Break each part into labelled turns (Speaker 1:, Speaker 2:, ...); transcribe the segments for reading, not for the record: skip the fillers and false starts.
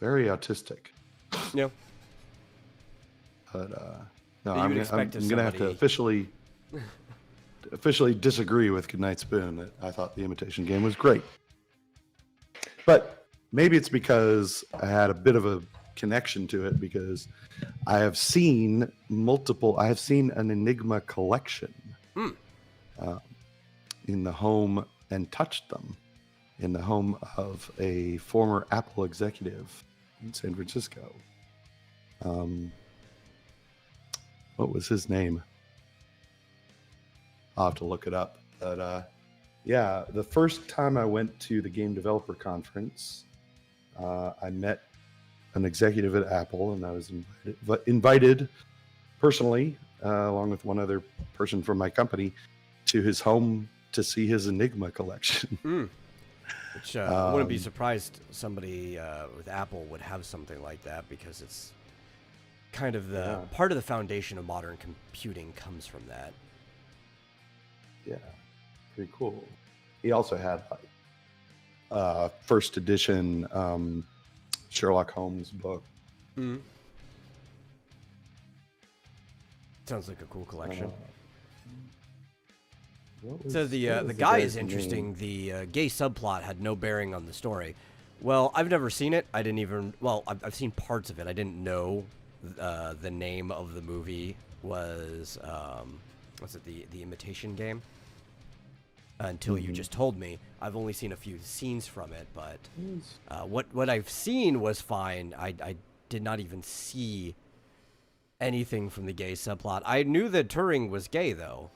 Speaker 1: very autistic.
Speaker 2: Yeah.
Speaker 1: But no,
Speaker 2: You
Speaker 1: I'm
Speaker 2: would
Speaker 1: gonna,
Speaker 2: expect
Speaker 1: I'm
Speaker 2: of
Speaker 1: gonna have to
Speaker 2: somebody.
Speaker 1: officially disagree with Goodnight Spoon that I thought the Imitation Game was great. But maybe it's because I had a bit of a connection to it because I have seen an Enigma collection
Speaker 2: Mm.
Speaker 1: in the home and touched them in the home of a former Apple executive in San Francisco. What was his name? I'll have to look it up. But yeah, the first time I went to the Game Developer Conference, I met an executive at Apple, and I was invited personally, along with one other person from my company, to his home to see his Enigma collection.
Speaker 2: Mm. Which I wouldn't be surprised somebody with Apple would have something like that, because it's kind of the part of the foundation of modern computing comes from that.
Speaker 1: Yeah, pretty cool. He also had like first edition Sherlock Holmes book.
Speaker 2: Mm. Sounds like a cool collection. So the guy is interesting.
Speaker 1: Name?
Speaker 2: The gay subplot had no bearing on the story. Well, I've never seen it. I didn't even. Well, I've seen parts of it. I didn't know the name of the movie was what's it? The Imitation Game. Until you just told me. I've only seen a few scenes from it, but what I've seen was fine. I did not even see anything from the gay subplot. I knew that Turing was gay, though.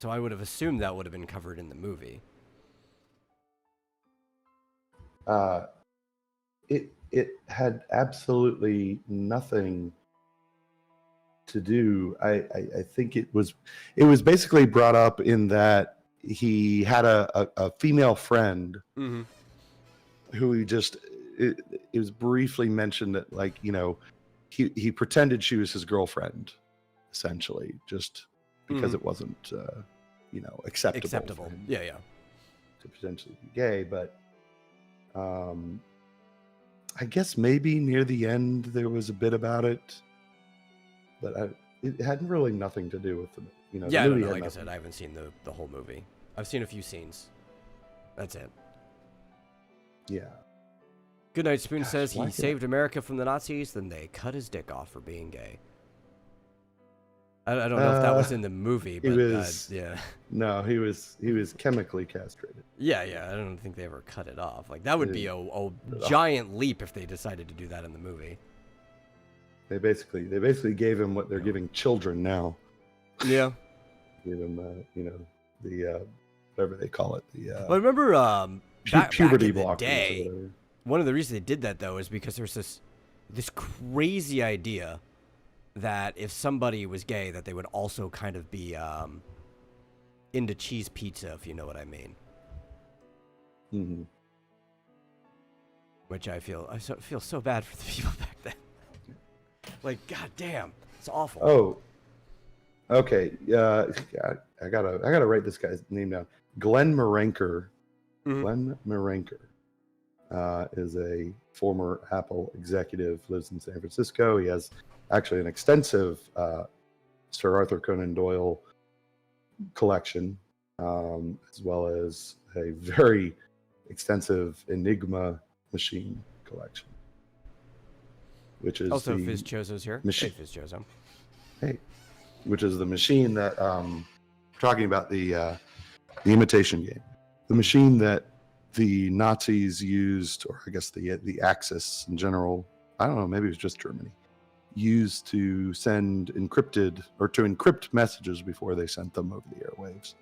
Speaker 2: So I would have assumed that would have been covered in the movie.
Speaker 1: It had absolutely nothing to do. I think it was basically brought up in that he had a female friend who it was briefly mentioned that, like, you know, he pretended she was his girlfriend, essentially, just because it wasn't you know, acceptable for him
Speaker 2: Yeah.
Speaker 1: to potentially be gay. But I guess maybe near the end there was a bit about it, but it had really nothing to do with the, you know.
Speaker 2: Yeah,
Speaker 1: the
Speaker 2: I
Speaker 1: movie
Speaker 2: don't know.
Speaker 1: had
Speaker 2: Like I
Speaker 1: nothing.
Speaker 2: said, I haven't seen the whole movie. I've seen a few scenes. That's it.
Speaker 1: Yeah.
Speaker 2: Goodnight Spoon says
Speaker 1: why
Speaker 2: he
Speaker 1: did
Speaker 2: saved America from the Nazis, then they cut his dick off for being gay. I don't know if that was in the movie, but yeah.
Speaker 1: No, he was chemically castrated.
Speaker 2: Yeah, I don't think they ever cut it off. Like, that would be a giant leap if they decided to do that in the movie.
Speaker 1: They basically gave him what they're giving children now.
Speaker 2: Yeah.
Speaker 1: Give him you know, the whatever they call it, the
Speaker 2: Well, I remember
Speaker 1: puberty
Speaker 2: back in the
Speaker 1: blockers
Speaker 2: day,
Speaker 1: or whatever.
Speaker 2: one of the reasons they did that, though, is because there's this crazy idea that if somebody was gay, that they would also kind of be into cheese pizza, if you know what I mean.
Speaker 1: Mm-hmm.
Speaker 2: Which I feel so bad for the people back then. Like, goddamn, it's awful.
Speaker 1: Oh, okay. I gotta write this guy's name down. Glenn Marenker. Glenn Marenker is a former Apple executive, lives in San Francisco. He has actually an extensive Sir Arthur Conan Doyle collection, as well as a very extensive Enigma machine collection, which is
Speaker 2: also Fizz Chozo's here. Hey, Fizz Chozo.
Speaker 1: Hey, which is the machine that we're talking about, the Imitation Game, the machine that the Nazis used, or I guess the Axis in general. I don't know, maybe it was just Germany, used to send encrypted, or to encrypt messages before they sent them over the airwaves.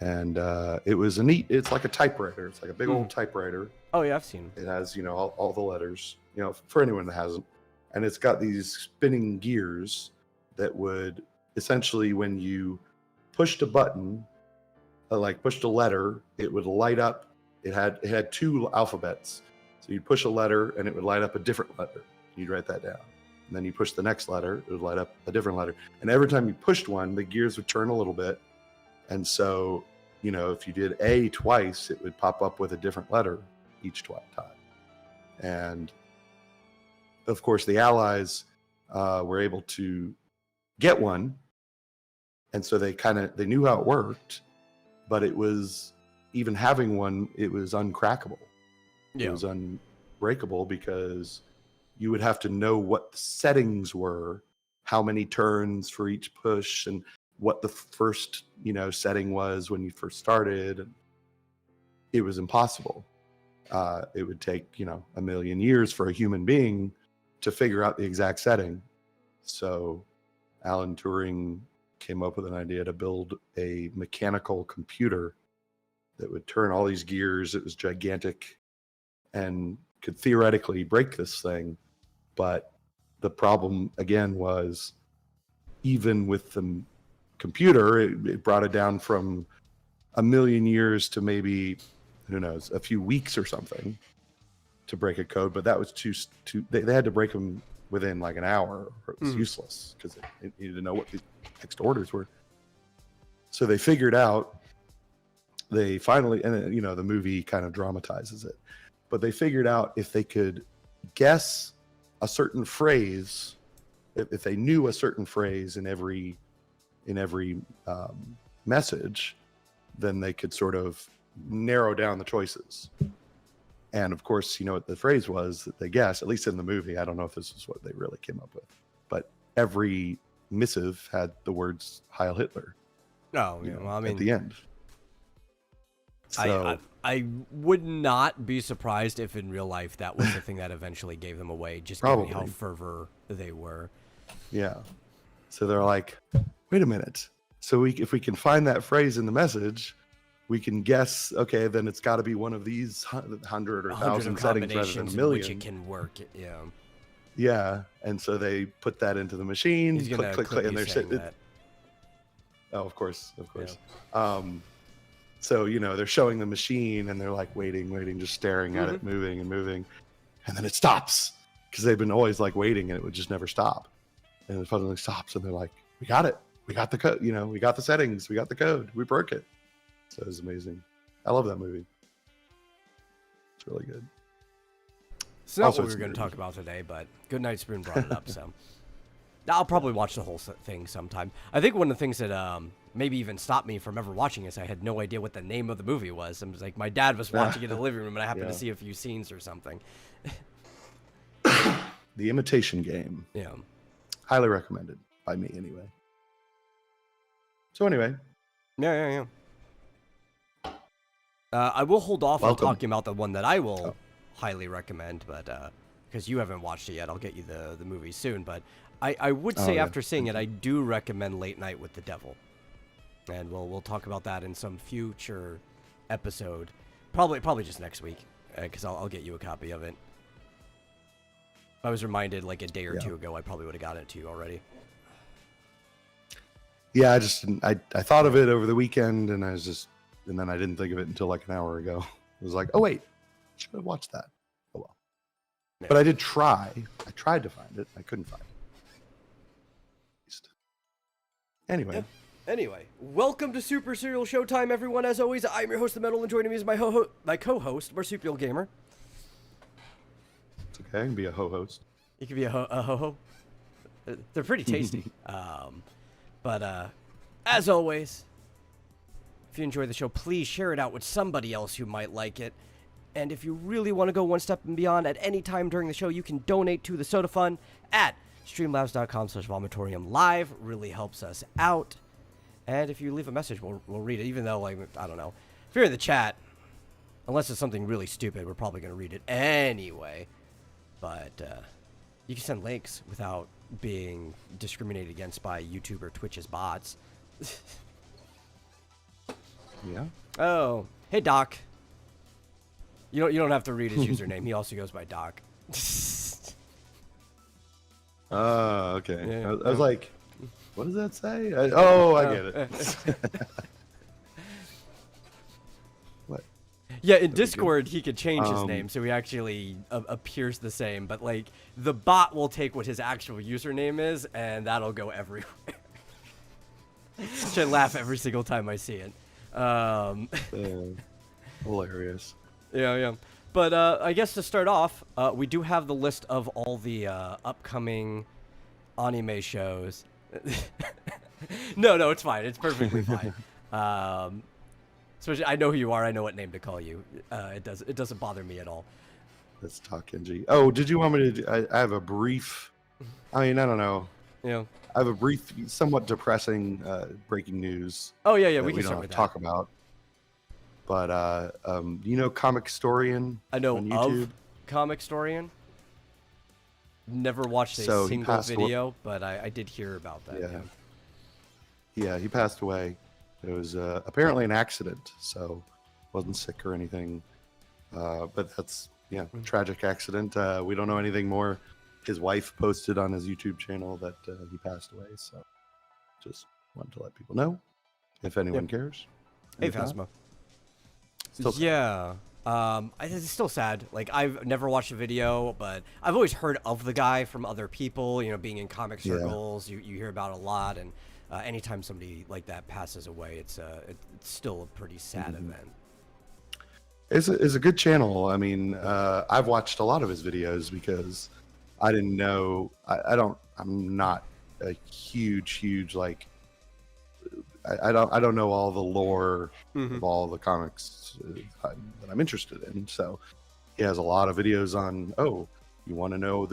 Speaker 1: And it was it's like a typewriter. It's like a big old typewriter.
Speaker 2: Oh yeah, I've seen.
Speaker 1: It has, you know, all the letters, you know, for anyone that hasn't. And it's got these spinning gears that would essentially, when you pushed a button, like pushed a letter, it would light up. It had two alphabets. So you'd push a letter and it would light up a different letter. You'd write that down. And then you push the next letter, it would light up a different letter. And every time you pushed one, the gears would turn a little bit. And so if you did A twice, it would pop up with a different letter each time. And of course, the Allies were able to get one, and so they knew how it worked, but it was, even having one, it was uncrackable.
Speaker 2: Yeah.
Speaker 1: It was unbreakable because you would have to know what the settings were, how many turns for each push, and what the first setting was when you first started. And it was impossible. It would take 1,000,000 years for a human being to figure out the exact setting. So Alan Turing came up with an idea to build a mechanical computer that would turn all these gears. It was gigantic and could theoretically break this thing. But the problem, again, was even with the computer, it brought it down from 1,000,000 years to maybe, who knows, a few weeks or something to break a code. But that was too they had to break them within like an hour, or it was useless because it needed to know what the next orders were. So they figured out, they finally, and the movie kind of dramatizes it, but they figured out if they could guess a certain phrase, if they knew a certain phrase in every message, then they could sort of narrow down the choices. And of course, what the phrase was that they guessed, at least in the movie. I don't know if this is what they really came up with, but every missive had the words Heil Hitler.
Speaker 2: Oh, yeah. Well, I mean,
Speaker 1: at the end. So,
Speaker 2: I would not be surprised if in real life that was the thing that eventually gave them away, just given how fervor they were.
Speaker 1: Yeah. So they're like, wait a minute. So if we can find that phrase in the message, we can guess, okay, then it's got to be one of these 100 or 1,000 settings rather than 1,000,000.
Speaker 2: Which it can work, yeah.
Speaker 1: Yeah, and so they put that into the machine.
Speaker 2: He's gonna
Speaker 1: click, and they're sitting. Oh, of course. Yeah. So they're showing the machine, and they're like waiting, just staring at it, moving, and then it stops because they've been always like waiting, and it would just never stop. And it finally stops, and they're like, "We got it. We got the code. We got the settings. We got the code. We broke it." So it was amazing. I love that movie. It's really good.
Speaker 2: It's not what we were going to talk about today, but Goodnight Spoon brought it up, so I'll probably watch the whole thing sometime. I think one of the things that maybe even stopped me from ever watching this, I had no idea what the name of the movie was. I was like, my dad was watching it in the living room, and I happened to see a few scenes or something.
Speaker 1: The Imitation Game.
Speaker 2: Yeah.
Speaker 1: Highly recommended by me, anyway. So anyway.
Speaker 2: Yeah. I will hold off on talking about the one that I will highly recommend, but because you haven't watched it yet, I'll get you the movie soon. But I would say after seeing it, I do recommend Late Night with the Devil, and we'll talk about that in some future episode, probably just next week, because I'll get you a copy of it. I was reminded like a day or two ago, I probably would have gotten it to you already. Yeah, I just didn't. I thought of it over the weekend, and then I didn't think of it until like an hour ago. I was like, oh wait, I should have watched that. Oh well. Yeah. But I did try. I tried to find it. I couldn't find it. Anyway. Yeah. Anyway, welcome to Super Serial Showtime, everyone. As always, I'm your host, The Metal, and joining me is my co-host, Marsupial Gamer. It's okay. I can be a ho-host. You can be a ho-ho. They're pretty tasty. But as always, if you enjoy the show, please share it out with somebody else who might like it. And if you really want to go one step and beyond at any time during the show, you can donate to the Soda Fund at streamlabs.com/vomitorium live. Really helps us out. And if you leave a message, we'll read it, even though, like, I don't know. If you're in the chat, unless it's something really stupid, we're probably going to read it anyway. But you can send links without being discriminated against by YouTube or Twitch's bots. Yeah. Oh, hey Doc. You don't have to read his username. He also goes by Doc. Oh, okay. Yeah, I was like, what does that say? I get it. What? Yeah, in Discord he could change his name, so he actually appears the same. But like, the bot will take what his actual username is, and that'll go everywhere. Which I laugh every single time I see it.
Speaker 1: Hilarious.
Speaker 2: Yeah. But I guess to start off, we do have the list of all the upcoming anime shows. No, it's fine. It's perfectly fine. Especially, I know who you are. I know what name to call you. It doesn't bother me at all.
Speaker 1: Let's talk Kenji. Oh, did you want me to? I have a brief. I mean, I don't know.
Speaker 2: Yeah.
Speaker 1: I have a brief, somewhat depressing breaking news.
Speaker 2: Oh yeah,
Speaker 1: that
Speaker 2: we can
Speaker 1: don't
Speaker 2: start
Speaker 1: have
Speaker 2: with
Speaker 1: to
Speaker 2: that.
Speaker 1: talk about. But you know, Comic Storian.
Speaker 2: I know
Speaker 1: on YouTube?
Speaker 2: of Comic Storian. Never watched a
Speaker 1: So he
Speaker 2: single
Speaker 1: passed
Speaker 2: video, but I did hear about that.
Speaker 1: Yeah. Yeah, he passed away. It was apparently an accident, so wasn't sick or anything. But that's tragic accident. We don't know anything more. His wife posted on his YouTube channel that he passed away. So just wanted to let people know if anyone cares.
Speaker 2: Hey,
Speaker 1: If not,
Speaker 2: Phasma.
Speaker 1: still sad.
Speaker 2: Yeah. It's still sad. Like, I've never watched a video, but I've always heard of the guy from other people. You know, being in comic circles, you hear about it a lot. And anytime somebody like that passes away, it's still a pretty sad event.
Speaker 1: It's a good channel. I mean, I've watched a lot of his videos because I didn't know. I'm not a huge like. I don't know all the lore of all the comics that I'm interested in. So he has a lot of videos on. Oh, you want to know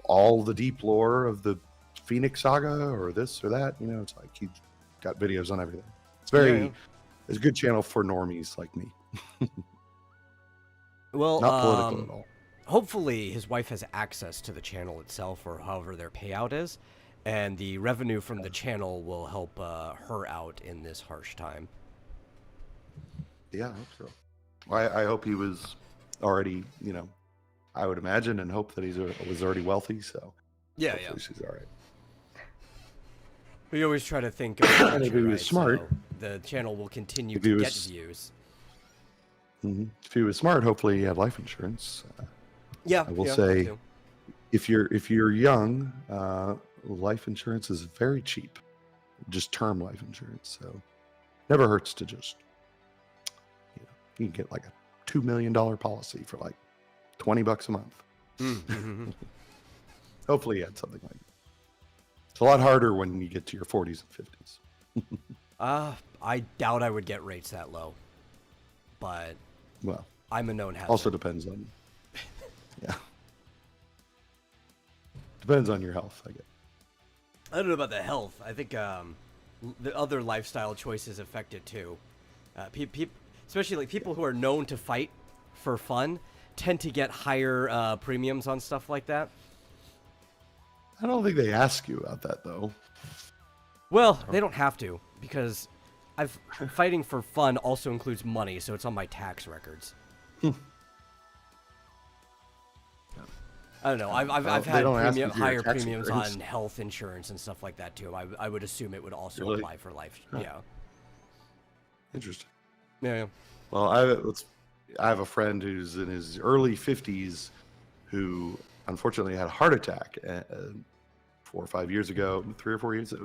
Speaker 1: all the deep lore of the Phoenix Saga or this or that? You know, it's like he's got videos on everything. It's it's a good channel for normies like me.
Speaker 2: Well,
Speaker 1: Not political at all.
Speaker 2: Hopefully his wife has access to the channel itself, or however their payout is, and the revenue from the channel will help her out in this harsh time.
Speaker 1: Yeah, I hope so. I hope he was already, I would imagine and hope that he was already wealthy. So hopefully she's all right.
Speaker 2: We always try to think of
Speaker 1: And if he was smart,
Speaker 2: so the channel will continue to get views.
Speaker 1: If he was smart, hopefully he had life insurance.
Speaker 2: Yeah,
Speaker 1: I will say, if you're young, life insurance is very cheap, just term life insurance. So never hurts to just, you can get like a $2 million policy for like $20 a month. Hopefully he had something like that. It's a lot harder when you get to your 40s and 50s.
Speaker 2: I doubt I would get rates that low, but
Speaker 1: well,
Speaker 2: I'm a known hazard.
Speaker 1: Also depends on, depends on your health, I guess.
Speaker 2: I don't know about the health. I think the other lifestyle choices affect it too. Especially like people who are known to fight for fun tend to get higher premiums on stuff like that.
Speaker 1: I don't think they ask you about that though.
Speaker 2: Well, they don't have to, because fighting for fun also includes money, so it's on my tax records. I don't know. I've had higher premiums on health insurance and stuff like that too. I would assume it would also apply for life. Huh. Yeah.
Speaker 1: Interesting.
Speaker 2: Yeah.
Speaker 1: Well, I have a friend who's in his early 50s who unfortunately had a heart attack 4 or 5 years ago, 3 or 4 years, a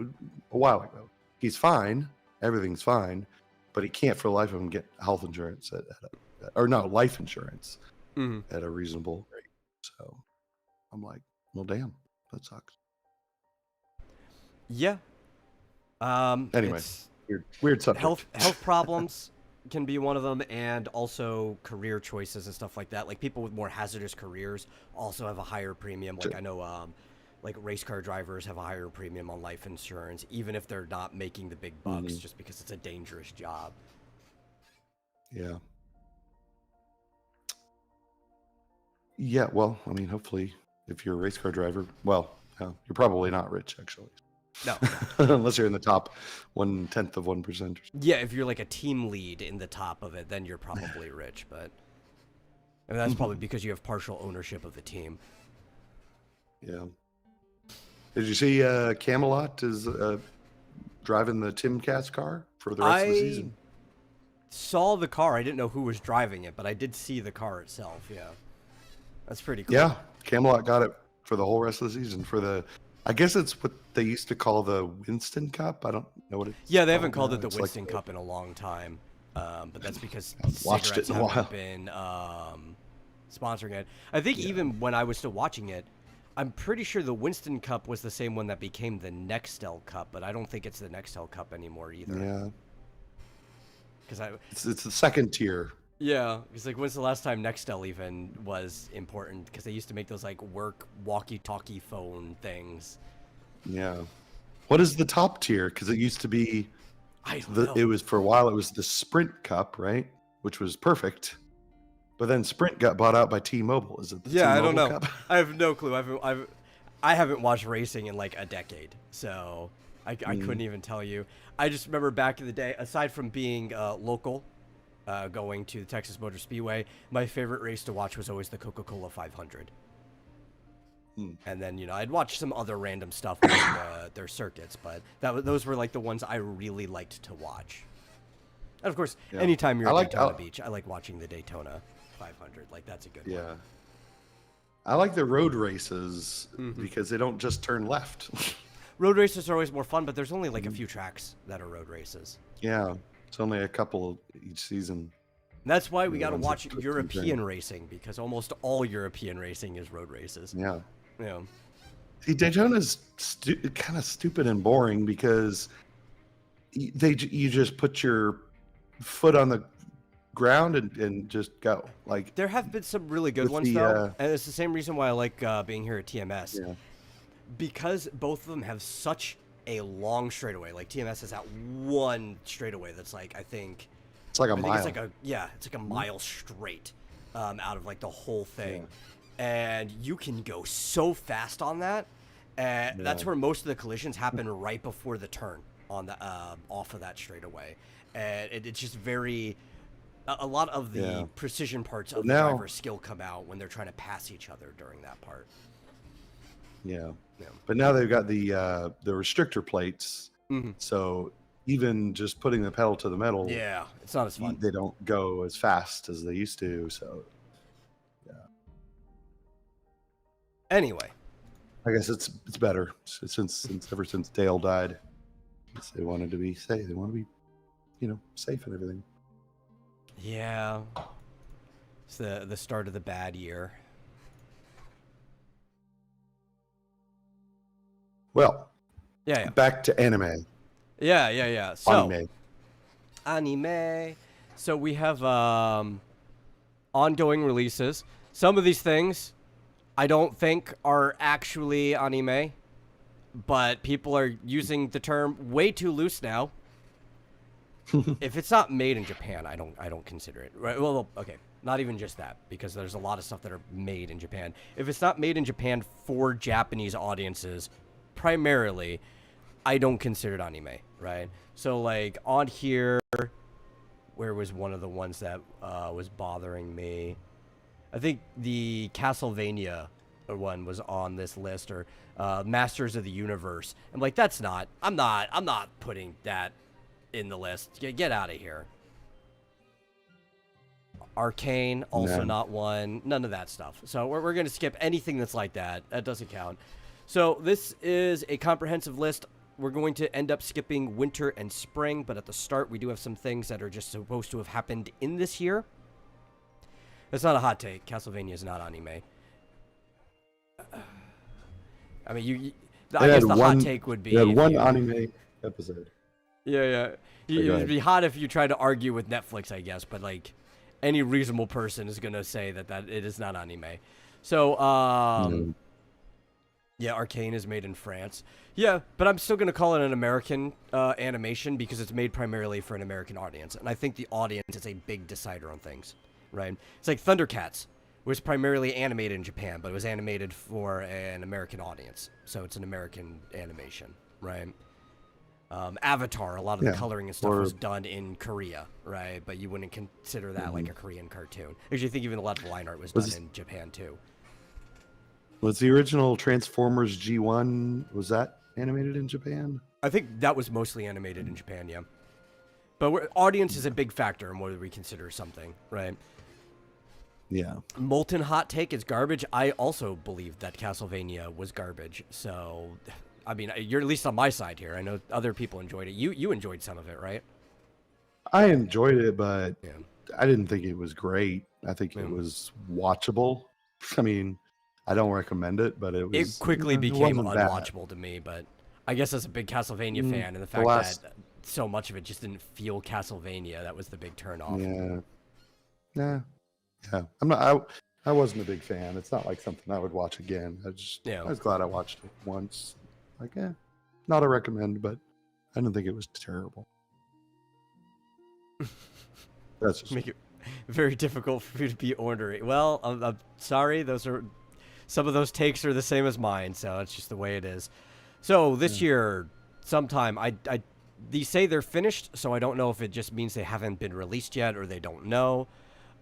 Speaker 1: while ago. He's fine. Everything's fine, but he can't for the life of him get health insurance life insurance at a reasonable rate. So I'm like, well, damn, that sucks.
Speaker 2: Yeah.
Speaker 1: Anyway, weird subject.
Speaker 2: Health problems can be one of them, and also career choices and stuff like that. Like people with more hazardous careers also have a higher premium. Like I know, like race car drivers have a higher premium on life insurance, even if they're not making the big bucks, just because it's a dangerous job.
Speaker 1: Yeah. Yeah, well, I mean, hopefully, if you're a race car driver, well, you're probably not rich, actually.
Speaker 2: No.
Speaker 1: Unless you're in the top 1/10 of 1%.
Speaker 2: Yeah, if you're like a team lead in the top of it, then you're probably rich, but I mean, that's probably because you have partial ownership of the team.
Speaker 1: Yeah. Did you see Camelot is driving the Timcast car for the rest of the season?
Speaker 2: Saw the car. I didn't know who was driving it, but I did see the car itself. Yeah, that's pretty cool.
Speaker 1: Yeah, Camelot got it for the whole rest of the season for the I guess it's what they used to call the Winston Cup. I don't know what it's
Speaker 2: Yeah, they haven't
Speaker 1: called
Speaker 2: called it
Speaker 1: now.
Speaker 2: the
Speaker 1: It's
Speaker 2: Winston
Speaker 1: like
Speaker 2: Cup in a long time, but that's because
Speaker 1: I haven't watched it
Speaker 2: cigarettes
Speaker 1: in a while.
Speaker 2: haven't been sponsoring it. I think even when I was still watching it, I'm pretty sure the Winston Cup was the same one that became the Nextel Cup, but I don't think it's the Nextel Cup anymore either.
Speaker 1: Yeah,
Speaker 2: Because
Speaker 1: it's the second tier.
Speaker 2: yeah, because like when's the last time Nextel even was important? Because they used to make those like work walkie-talkie phone things.
Speaker 1: Yeah. What is the top tier? Because it used to be
Speaker 2: I don't know.
Speaker 1: it was for a while. It was the Sprint Cup, right? Which was perfect. But then Sprint got bought out by T-Mobile. Is it the
Speaker 2: Yeah, I
Speaker 1: T-Mobile
Speaker 2: don't know.
Speaker 1: Cup?
Speaker 2: I have no clue. I haven't watched racing in like a decade, so I couldn't even tell you. I just remember back in the day, aside from being local, going to the Texas Motor Speedway, my favorite race to watch was always the Coca-Cola 500. And then, you know, I'd watch some other random stuff on their circuits, but those were like the ones I really liked to watch. And of course,
Speaker 1: Yeah.
Speaker 2: anytime you're
Speaker 1: I
Speaker 2: at
Speaker 1: like-
Speaker 2: Daytona Beach, I like watching the Daytona 500. Like, that's a good one.
Speaker 1: Yeah. I like the road races because they don't just turn left.
Speaker 2: Road races are always more fun, but there's only like a few tracks that are road races.
Speaker 1: Yeah. It's only a couple each season.
Speaker 2: And that's why we
Speaker 1: The
Speaker 2: got to
Speaker 1: ones that
Speaker 2: watch
Speaker 1: put things
Speaker 2: European
Speaker 1: in.
Speaker 2: racing, because almost all European racing is road races.
Speaker 1: Yeah.
Speaker 2: Yeah.
Speaker 1: See, Daytona's kind of stupid and boring because you just put your foot on the ground and just go. Like
Speaker 2: There have been some really good
Speaker 1: With
Speaker 2: ones,
Speaker 1: the,
Speaker 2: though. And it's the same reason why I like being here at TMS.
Speaker 1: yeah,
Speaker 2: Because both of them have such a long straightaway. Like, TMS has that one straightaway that's like, I think
Speaker 1: it's like a
Speaker 2: I think
Speaker 1: mile.
Speaker 2: it's like it's like a mile straight out of like the whole thing. And you can go so fast on that. And that's
Speaker 1: Yeah.
Speaker 2: where most of the collisions happen right before the turn on the off of that straightaway. And it's just very a lot of the
Speaker 1: Yeah.
Speaker 2: precision parts of the
Speaker 1: now-
Speaker 2: driver's skill come out when they're trying to pass each other during that part.
Speaker 1: Yeah.
Speaker 2: Yeah.
Speaker 1: But now they've got the restrictor plates,
Speaker 2: Mhm.
Speaker 1: so even just putting the pedal to the metal,
Speaker 2: Yeah, it's not as fun.
Speaker 1: they don't go as fast as they used to. So
Speaker 2: Anyway,
Speaker 1: I guess it's better since ever since Dale died. They wanted to be safe. They want to be, safe and everything.
Speaker 2: yeah, it's the start of the bad year.
Speaker 1: Well,
Speaker 2: Yeah,
Speaker 1: back to anime.
Speaker 2: yeah. So
Speaker 1: Anime.
Speaker 2: So we have ongoing releases. Some of these things I don't think are actually anime, but people are using the term way too loose now. If it's not made in Japan, I don't consider it. Right? Well, okay, not even just that, because there's a lot of stuff that are made in Japan. If it's not made in Japan for Japanese audiences, primarily, I don't consider it anime, right? So like on here, where was one of the ones that was bothering me? I think the Castlevania one was on this list, or Masters of the Universe. I'm like, I'm not putting that in the list. Get out of here. Arcane, also not one. None of that stuff. So we're going to skip anything that's like that. That doesn't count. So this is a comprehensive list. We're going to end up skipping winter and spring, but at the start we do have some things that are just supposed to have happened in this year. That's not a hot take. Castlevania is not anime. I mean, I guess the hot take would be
Speaker 1: They had
Speaker 2: if
Speaker 1: one
Speaker 2: you-
Speaker 1: anime episode.
Speaker 2: Yeah.
Speaker 1: Go
Speaker 2: It would
Speaker 1: ahead.
Speaker 2: be hot if you tried to argue with Netflix, I guess, but like any reasonable person is gonna say that it is not anime. So, yeah, Arcane is made in France. Yeah, but I'm still gonna call it an American animation because it's made primarily for an American audience, and I think the audience is a big decider on things, right? It's like Thundercats was primarily animated in Japan, but it was animated for an American audience, so it's an American animation, right? Avatar, a lot of the coloring and stuff was done in Korea, right? But you wouldn't consider that like a Korean cartoon. Actually, I think even a lot of the line art was done in Japan too.
Speaker 1: Was the original Transformers G1, was that animated in Japan?
Speaker 2: I think that was mostly animated in Japan, yeah. But audience is a big factor in whether we consider something, right?
Speaker 1: Yeah.
Speaker 2: Molten hot take is garbage. I also believe that Castlevania was garbage. So, I mean, you're at least on my side here. I know other people enjoyed it. You enjoyed some of it, right?
Speaker 1: I enjoyed it, but
Speaker 2: Yeah.
Speaker 1: I didn't think it was great. I think it was watchable. I mean, I don't recommend it, but it was.
Speaker 2: It quickly
Speaker 1: it
Speaker 2: became
Speaker 1: wasn't bad.
Speaker 2: unwatchable to me, but I guess as a big Castlevania fan, and the fact that so much of it just didn't feel Castlevania, that was the big turnoff.
Speaker 1: Yeah. I'm not. I wasn't a big fan. It's not like something I would watch again. I was glad I watched it once. Like, not a recommend, but I didn't think it was terrible. That's just
Speaker 2: Make it very difficult for you to be ornery. Well, I'm sorry. Some of those takes are the same as mine, so it's just the way it is. So this year, sometime, they say they're finished, so I don't know if it just means they haven't been released yet or they don't know.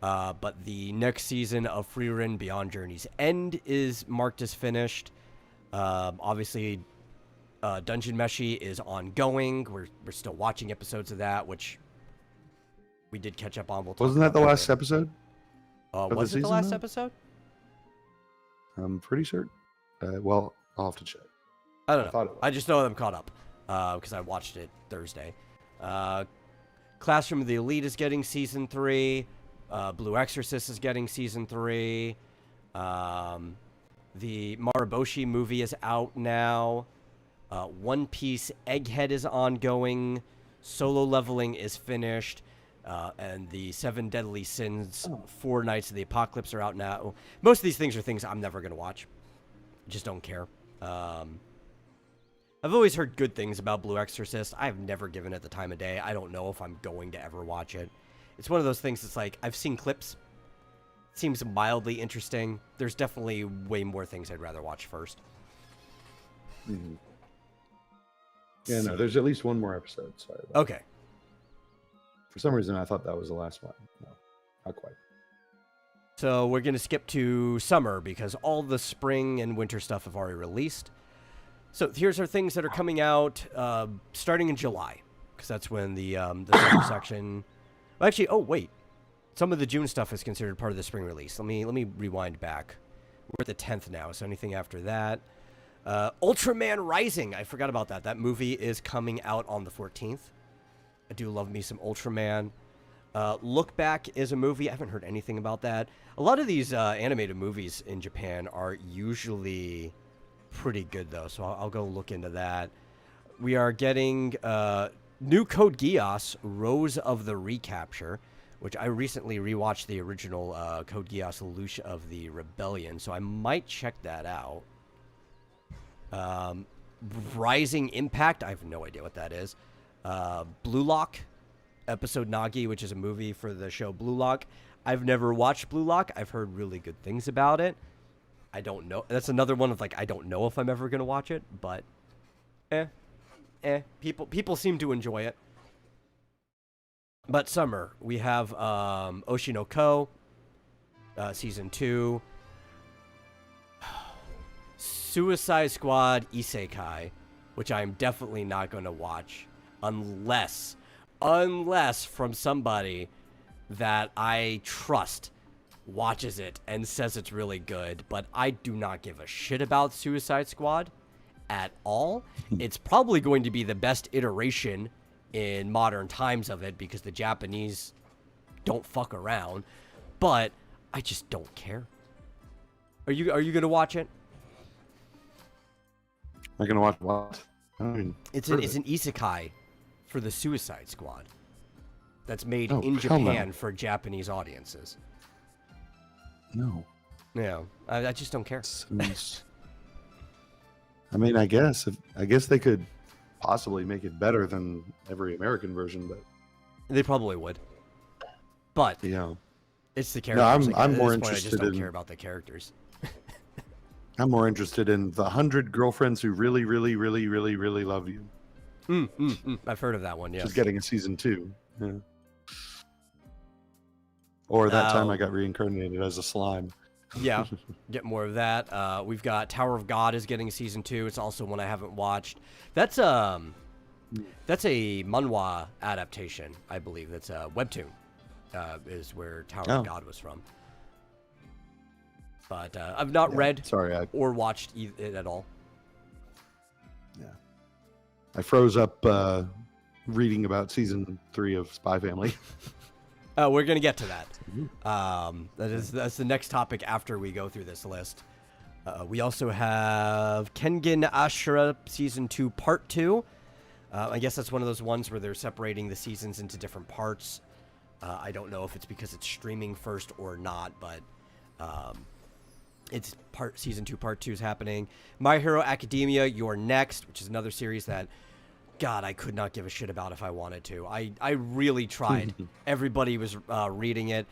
Speaker 2: But the next season of Frieren Beyond Journey's End is marked as finished. Obviously, Dungeon Meshi is ongoing. We're still watching episodes of that, which we did catch up on.
Speaker 1: Wasn't that the last episode?
Speaker 2: Was it the last episode?
Speaker 1: I'm pretty certain. Well, I'll have to check.
Speaker 2: I don't know. I just know I'm caught up because I watched it Thursday. Classroom of the Elite is getting season 3. Blue Exorcist is getting season 3. The Maraboshi movie is out now. One Piece Egghead is ongoing. Solo Leveling is finished. And the 7 Deadly Sins, 4 Nights of the Apocalypse are out now. Most of these things are things I'm never going to watch. Just don't care. I've always heard good things about Blue Exorcist. I've never given it the time of day. I don't know if I'm going to ever watch it. It's one of those things that's like, I've seen clips. It seems mildly interesting. There's definitely way more things I'd rather watch first.
Speaker 1: Mm-hmm. Yeah, no, there's at least one more episode. Sorry.
Speaker 2: Okay.
Speaker 1: For some reason, I thought that was the last one. No, not quite.
Speaker 2: So we're going to skip to summer because all the spring and winter stuff have already released. So here's our things that are coming out starting in July, because that's when the summer section. Well, actually, oh wait, some of the June stuff is considered part of the spring release. Let me rewind back. We're at the 10th now, so anything after that. Ultraman Rising. I forgot about that. That movie is coming out on the 14th. I do love me some Ultraman. Look Back is a movie. I haven't heard anything about that. A lot of these animated movies in Japan are usually pretty good, though, so I'll go look into that. We are getting new Code Geass, Rose of the Recapture, which I recently rewatched the original Code Geass Lelouch of the Rebellion, so I might check that out. Rising Impact, I have no idea what that is. Blue Lock, Episode Nagi, which is a movie for the show Blue Lock. I've never watched Blue Lock. I've heard really good things about it. I don't know. That's another one of like, I don't know if I'm ever going to watch it, but people seem to enjoy it. But summer, we have Oshinoko, season 2. Suicide Squad Isekai, which I'm definitely not going to watch unless from somebody that I trust watches it and says it's really good. But I do not give a shit about Suicide Squad at all. It's probably going to be the best iteration in modern times of it because the Japanese don't fuck around. But I just don't care. Are you going to watch it?
Speaker 1: Am I going to watch what? I mean,
Speaker 2: it's an isekai for the Suicide Squad that's made in
Speaker 1: hell
Speaker 2: Japan
Speaker 1: no.
Speaker 2: for Japanese audiences.
Speaker 1: No.
Speaker 2: Yeah, I just don't care.
Speaker 1: I mean, I guess they could possibly make it better than every American version, but
Speaker 2: They probably would. But
Speaker 1: yeah,
Speaker 2: it's the characters.
Speaker 1: No, I'm more
Speaker 2: I just
Speaker 1: interested
Speaker 2: don't
Speaker 1: in
Speaker 2: care about the characters.
Speaker 1: I'm more interested in the 100 girlfriends who really, really, really, really, really love you.
Speaker 2: I've heard of that one. Yes.
Speaker 1: Just getting a season 2. Yeah. Or that time I got reincarnated as a slime.
Speaker 2: Yeah, get more of that. We've got Tower of God is getting season 2. It's also one I haven't watched. That's a manhwa adaptation, I believe. That's a webtoon. Is where Tower of God was from. But I've not read or watched it at all.
Speaker 1: Yeah. I froze up reading about season 3 of Spy Family.
Speaker 2: We're going to get to that. That's the next topic after we go through this list. We also have Kengan Ashura Season 2 Part 2. I guess that's one of those ones where they're separating the seasons into different parts. I don't know if it's because it's streaming first or not, but it's Season 2 Part 2 is happening. My Hero Academia, You're Next, which is another series that, God, I could not give a shit about if I wanted to. I really tried. Everybody was reading it.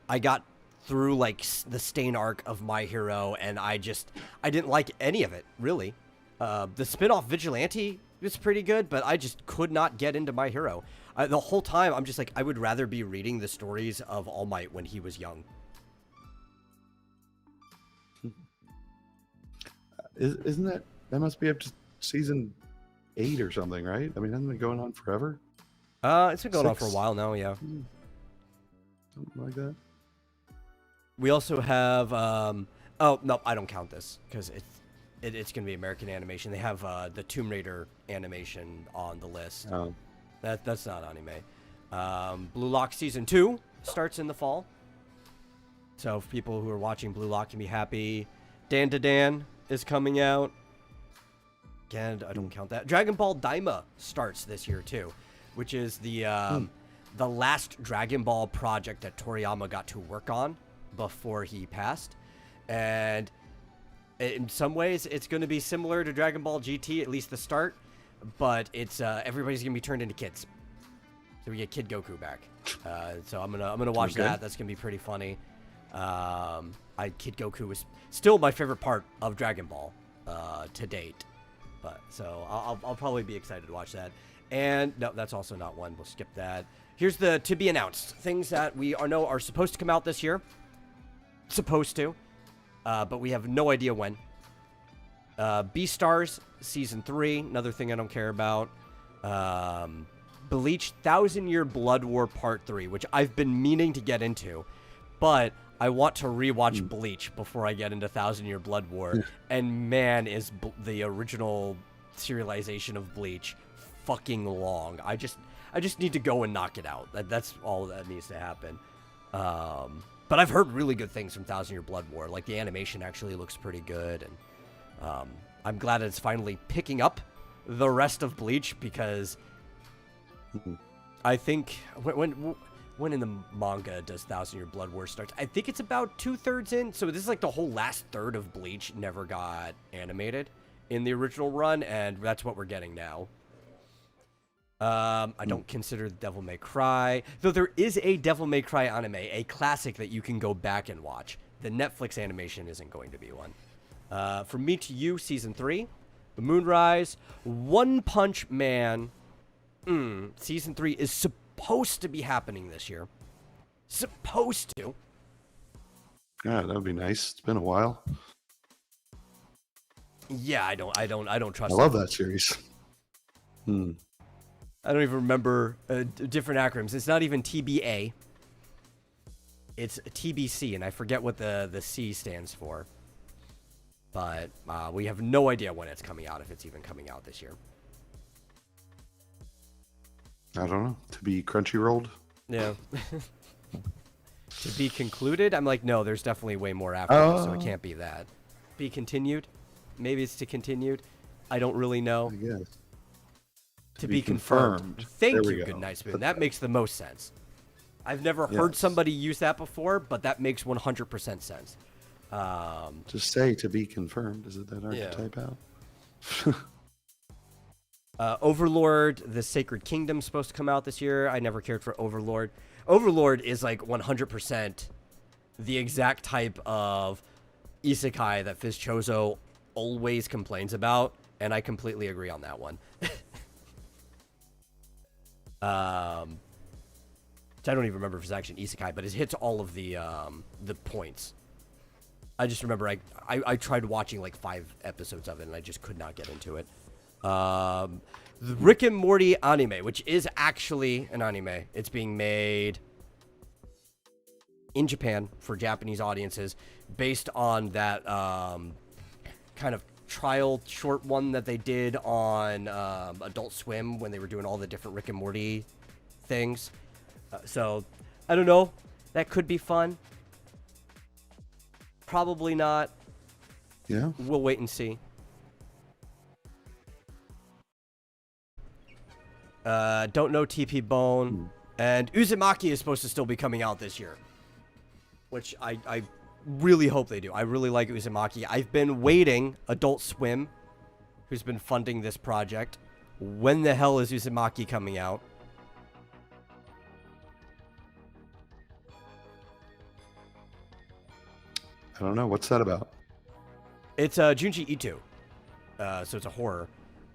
Speaker 2: I got through like the Stain arc of My Hero, and I didn't like any of it, really. The spin-off Vigilante was pretty good, but I just could not get into My Hero. The whole time, I'm just like, I would rather be reading the stories of All Might when he was young.
Speaker 1: Isn't that must be up to season 8 or something, right? I mean, hasn't it been going on forever?
Speaker 2: It's been going on for a while now, yeah.
Speaker 1: Something like that.
Speaker 2: We also have, oh, no, I don't count this, because it's going to be American animation. They have the Tomb Raider animation on the list.
Speaker 1: Oh.
Speaker 2: That's not anime. Blue Lock Season 2 starts in the fall. So if people who are watching Blue Lock can be happy. Dan to Dan is coming out. Again, I don't count that. Dragon Ball Daima starts this year too, which is the last Dragon Ball project that Toriyama got to work on before he passed. And in some ways, it's going to be similar to Dragon Ball GT, at least the start, but it's everybody's going to be turned into kids. So we get Kid Goku back. So I'm gonna watch that. That's going to be pretty funny. Kid Goku was still my favorite part of Dragon Ball to date. But so I'll probably be excited to watch that. And no, that's also not one. We'll skip that. Here's the to be announced things that we know are supposed to come out this year. Supposed to, but we have no idea when. Beastars Season 3, another thing I don't care about. Bleach 1000-Year Blood War Part 3, which I've been meaning to get into, but I want to rewatch Bleach before I get into 1000-Year Blood War. And man, is the original serialization of Bleach fucking long. I just need to go and knock it out. That's all that needs to happen. But I've heard really good things from 1000-Year Blood War. Like, the animation actually looks pretty good. And I'm glad it's finally picking up the rest of Bleach, because I think when in the manga does 1000-Year Blood War start? I think it's about 2/3 in. So this is like the whole last third of Bleach never got animated in the original run, and that's what we're getting now. I don't consider Devil May Cry, though there is a Devil May Cry anime, a classic that you can go back and watch. The Netflix animation isn't going to be one. From Me to You, Season 3, Moonrise, One Punch Man, Season 3 is supposed to be happening this year. Supposed to.
Speaker 1: Yeah, that would be nice. It's been a while.
Speaker 2: Yeah, I don't trust.
Speaker 1: I love that series.
Speaker 2: I don't even remember different acronyms. It's not even TBA. It's TBC, and I forget what the C stands for. But we have no idea when it's coming out, if it's even coming out this year.
Speaker 1: I don't know. To be crunchy-rolled?
Speaker 2: Yeah. To be concluded? I'm like, no, there's definitely way more after this, so it can't be that. Be continued? Maybe it's to continued. I don't really know.
Speaker 1: I guess.
Speaker 2: To be confirmed. Thank you, Good Night Spoon. That makes the most sense. I've never heard somebody use that before, but that makes 100% sense.
Speaker 1: Just say to be confirmed. Is it that hard to type out?
Speaker 2: Overlord, The Sacred Kingdom is supposed to come out this year. I never cared for Overlord. Overlord is like 100% the exact type of isekai that Fizz Chozo always complains about, and I completely agree on that one. I don't even remember if it's actually an isekai, but it hits all of the points. I just remember I tried watching like 5 episodes of it, and I just could not get into it. The Rick and Morty anime, which is actually an anime. It's being made in Japan for Japanese audiences based on that kind of trial short one that they did on Adult Swim when they were doing all the different Rick and Morty things. So, I don't know. That could be fun. Probably not.
Speaker 1: Yeah.
Speaker 2: We'll wait and see. Don't know TP Bone. And Uzumaki is supposed to still be coming out this year. Which I really hope they do. I really like Uzumaki. I've been waiting, Adult Swim, who's been funding this project. When the hell is Uzumaki coming out?
Speaker 1: I don't know. What's that about?
Speaker 2: It's Junji Ito. So it's a horror.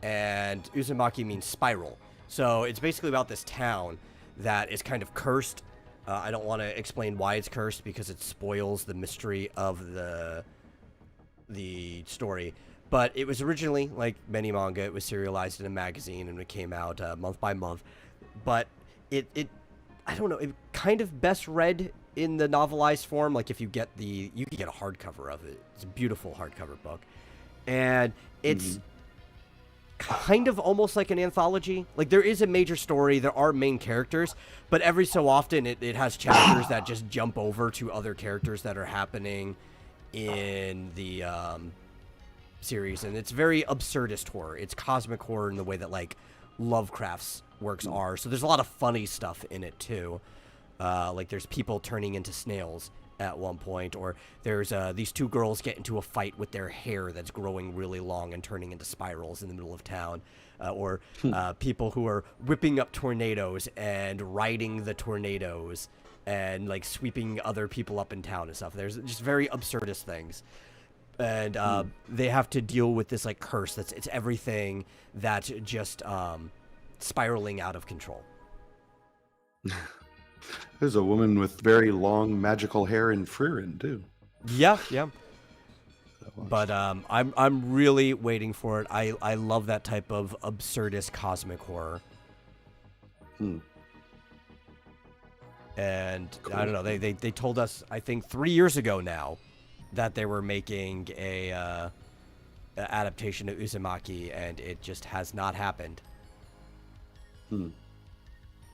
Speaker 2: And Uzumaki means spiral. So it's basically about this town that is kind of cursed. I don't want to explain why it's cursed because it spoils the mystery of the story. But it was originally, like many manga, it was serialized in a magazine and it came out month by month. But it I don't know, it kind of best read in the novelized form. Like if you get you can get a hardcover of it. It's a beautiful hardcover book. And it's kind of almost like an anthology. Like there is a major story, there are main characters, but every so often it has chapters that just jump over to other characters that are happening in the series. And it's very absurdist horror. It's cosmic horror in the way that like Lovecraft's works are. So there's a lot of funny stuff in it too. Like there's people turning into snails at one point, or there's these two girls get into a fight with their hair that's growing really long and turning into spirals in the middle of town, or people who are whipping up tornadoes and riding the tornadoes and like sweeping other people up in town and stuff. There's just very absurdist things, and they have to deal with this like curse it's everything that's just spiraling out of control.
Speaker 1: There's a woman with very long magical hair in Frieren too.
Speaker 2: Yeah. But I'm really waiting for it. I love that type of absurdist cosmic horror. And cool. I don't know. They told us, I think 3 years ago now, that they were making a adaptation of Uzumaki, and it just has not happened.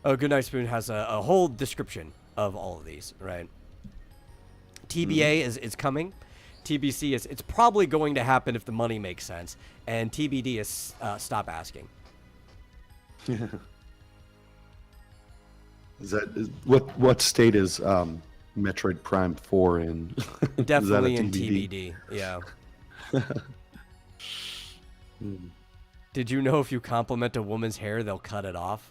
Speaker 2: Oh, Goodnight Spoon has a whole description of all of these, right? TBA is coming. TBC it's probably going to happen if the money makes sense. And TBD is stop asking.
Speaker 1: What state is Metroid Prime 4 in?
Speaker 2: Definitely in TBD. Yeah. Did you know if you compliment a woman's hair, they'll cut it off?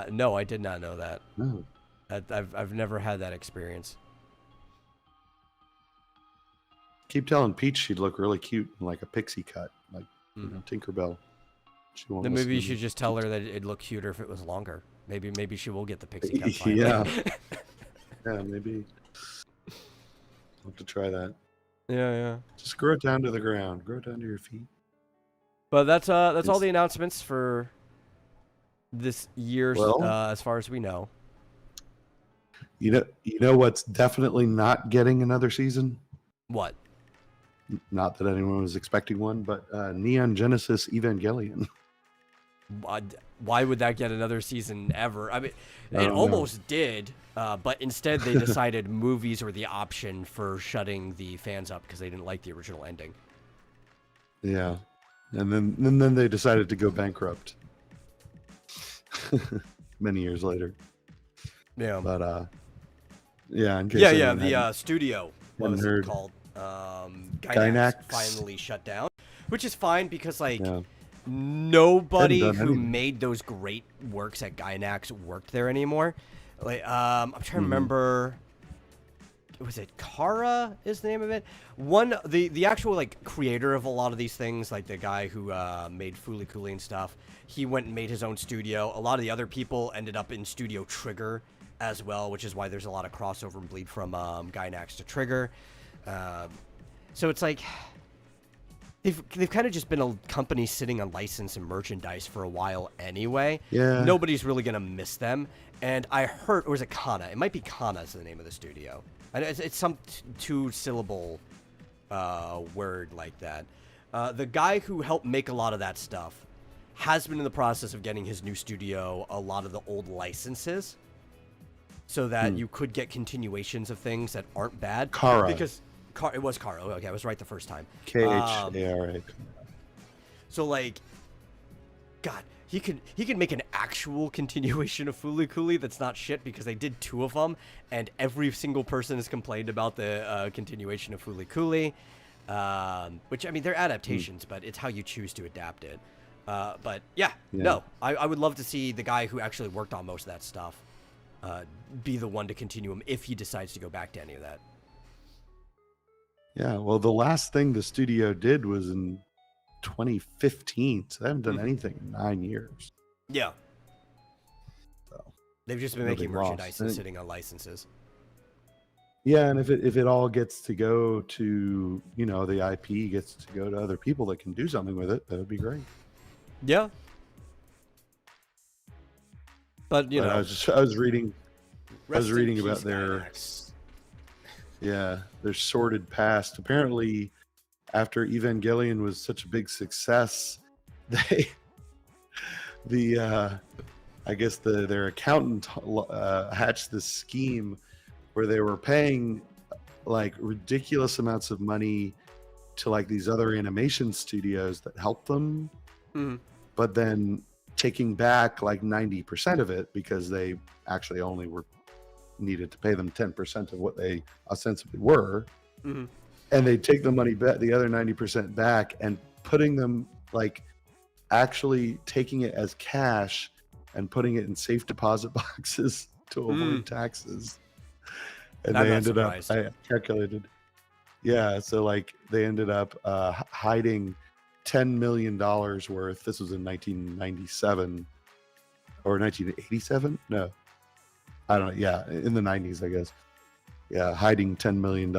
Speaker 2: No, I did not know that.
Speaker 1: No.
Speaker 2: I've never had that experience.
Speaker 1: Keep telling Peach she'd look really cute in like a pixie cut, like Tinkerbell.
Speaker 2: Then maybe you should just tell her that it'd look cuter if it was longer. Maybe she will get the pixie cut. Finally.
Speaker 1: Yeah. Yeah, maybe. I'll have to try that.
Speaker 2: Yeah.
Speaker 1: Just grow it down to the ground. Grow it down to your feet.
Speaker 2: But that's all the announcements for this year, as far as we know.
Speaker 1: You know what's definitely not getting another season?
Speaker 2: What?
Speaker 1: Not that anyone was expecting one, but Neon Genesis Evangelion.
Speaker 2: Why would that get another season ever? I mean, it almost did, but instead they decided movies were the option for shutting the fans up because they didn't like the original ending.
Speaker 1: Yeah, and then they decided to go bankrupt. Many years later. Yeah. But yeah. In case
Speaker 2: the studio. What was it called? Gainax finally shut down, which is fine because nobody who made those great works at Gainax worked there anymore. Like I'm trying to remember. Was it Kara is the name of it? The actual like creator of a lot of these things, like the guy who made Fooly Cooly and stuff, he went and made his own studio. A lot of the other people ended up in Studio Trigger as well, which is why there's a lot of crossover and bleed from Gainax to Trigger. So it's like they've kind of just been a company sitting on license and merchandise for a while anyway.
Speaker 1: Yeah.
Speaker 2: Nobody's really gonna miss them, And I heard, or was it Kana? It might be Kana is the name of the studio. And it's some two-syllable word like that. The guy who helped make a lot of that stuff has been in the process of getting his new studio a lot of the old licenses so that you could get continuations of things that aren't bad.
Speaker 1: Kara.
Speaker 2: Because it was Kara. Okay, I was right the first time.
Speaker 1: Khara.
Speaker 2: So, like, God, he could make an actual continuation of Fooly Cooly that's not shit, because they did 2 of them, and every single person has complained about the continuation of Fooly Cooly. Which, I mean, they're adaptations, but it's how you choose to adapt it. But yeah, no, I would love to see the guy who actually worked on most of that stuff be the one to continue him if he decides to go back to any of that.
Speaker 1: Yeah, well, the last thing the studio did was in 2015, so they haven't done anything in 9 years.
Speaker 2: Yeah.
Speaker 1: So
Speaker 2: they've just been making merchandise and sitting on licenses.
Speaker 1: Yeah, and if it all gets to go to, the IP gets to go to other people that can do something with it, that would be great.
Speaker 2: Yeah. But
Speaker 1: I was reading about their sordid past. Apparently, after Evangelion was such a big success, their accountant hatched this scheme where they were paying like ridiculous amounts of money to like these other animation studios that helped them, but then taking back like 90% of it because they actually only needed to pay them 10% of what they ostensibly were. And they take the money back, the other 90% back, and putting them like actually taking it as cash and putting it in safe deposit boxes to avoid taxes. And they ended up, I calculated. Yeah. So like they ended up hiding $10 million worth. This was in 1997 or 1987. No, I don't know. Yeah. In the 90s, I guess. Yeah. Hiding $10 million.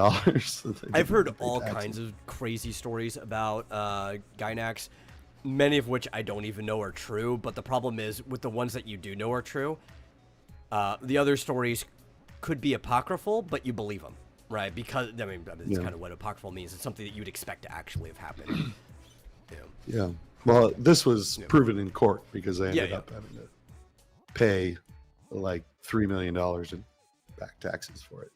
Speaker 2: I've heard all kinds of crazy stories about Gainax, many of which I don't even know are true. But the problem is with the ones that you do know are true, the other stories could be apocryphal, but you believe them, right? Because, I mean, that's kind of what apocryphal means. It's something that you'd expect to actually have happened.
Speaker 1: Yeah. Well, this was proven in court because they ended up having to pay like $3 million in back taxes for it.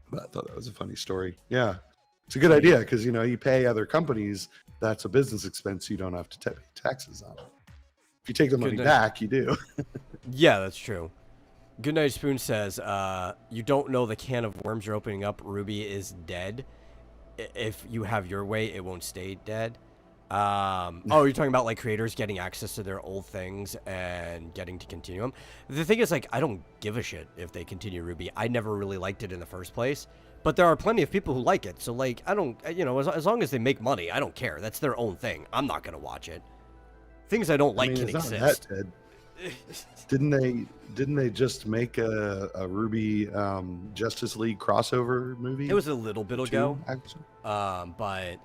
Speaker 1: But I thought that was a funny story. Yeah. It's a good idea because, you pay other companies, that's a business expense you don't have to pay taxes on it. If you take the money back, you do.
Speaker 2: Yeah, that's true. Goodnight Spoon says, you don't know the can of worms you're opening up, Ruby is dead. If you have your way, it won't stay dead. You're talking about like creators getting access to their old things and getting to continue them. The thing is, like, I don't give a shit if they continue Ruby. I never really liked it in the first place, but there are plenty of people who like it. So like, I don't, as long as they make money, I don't care. That's their own thing. I'm not going to watch it. Things I don't like can exist.
Speaker 1: Didn't they just make a Ruby Justice League crossover movie?
Speaker 2: It was a little bit ago. But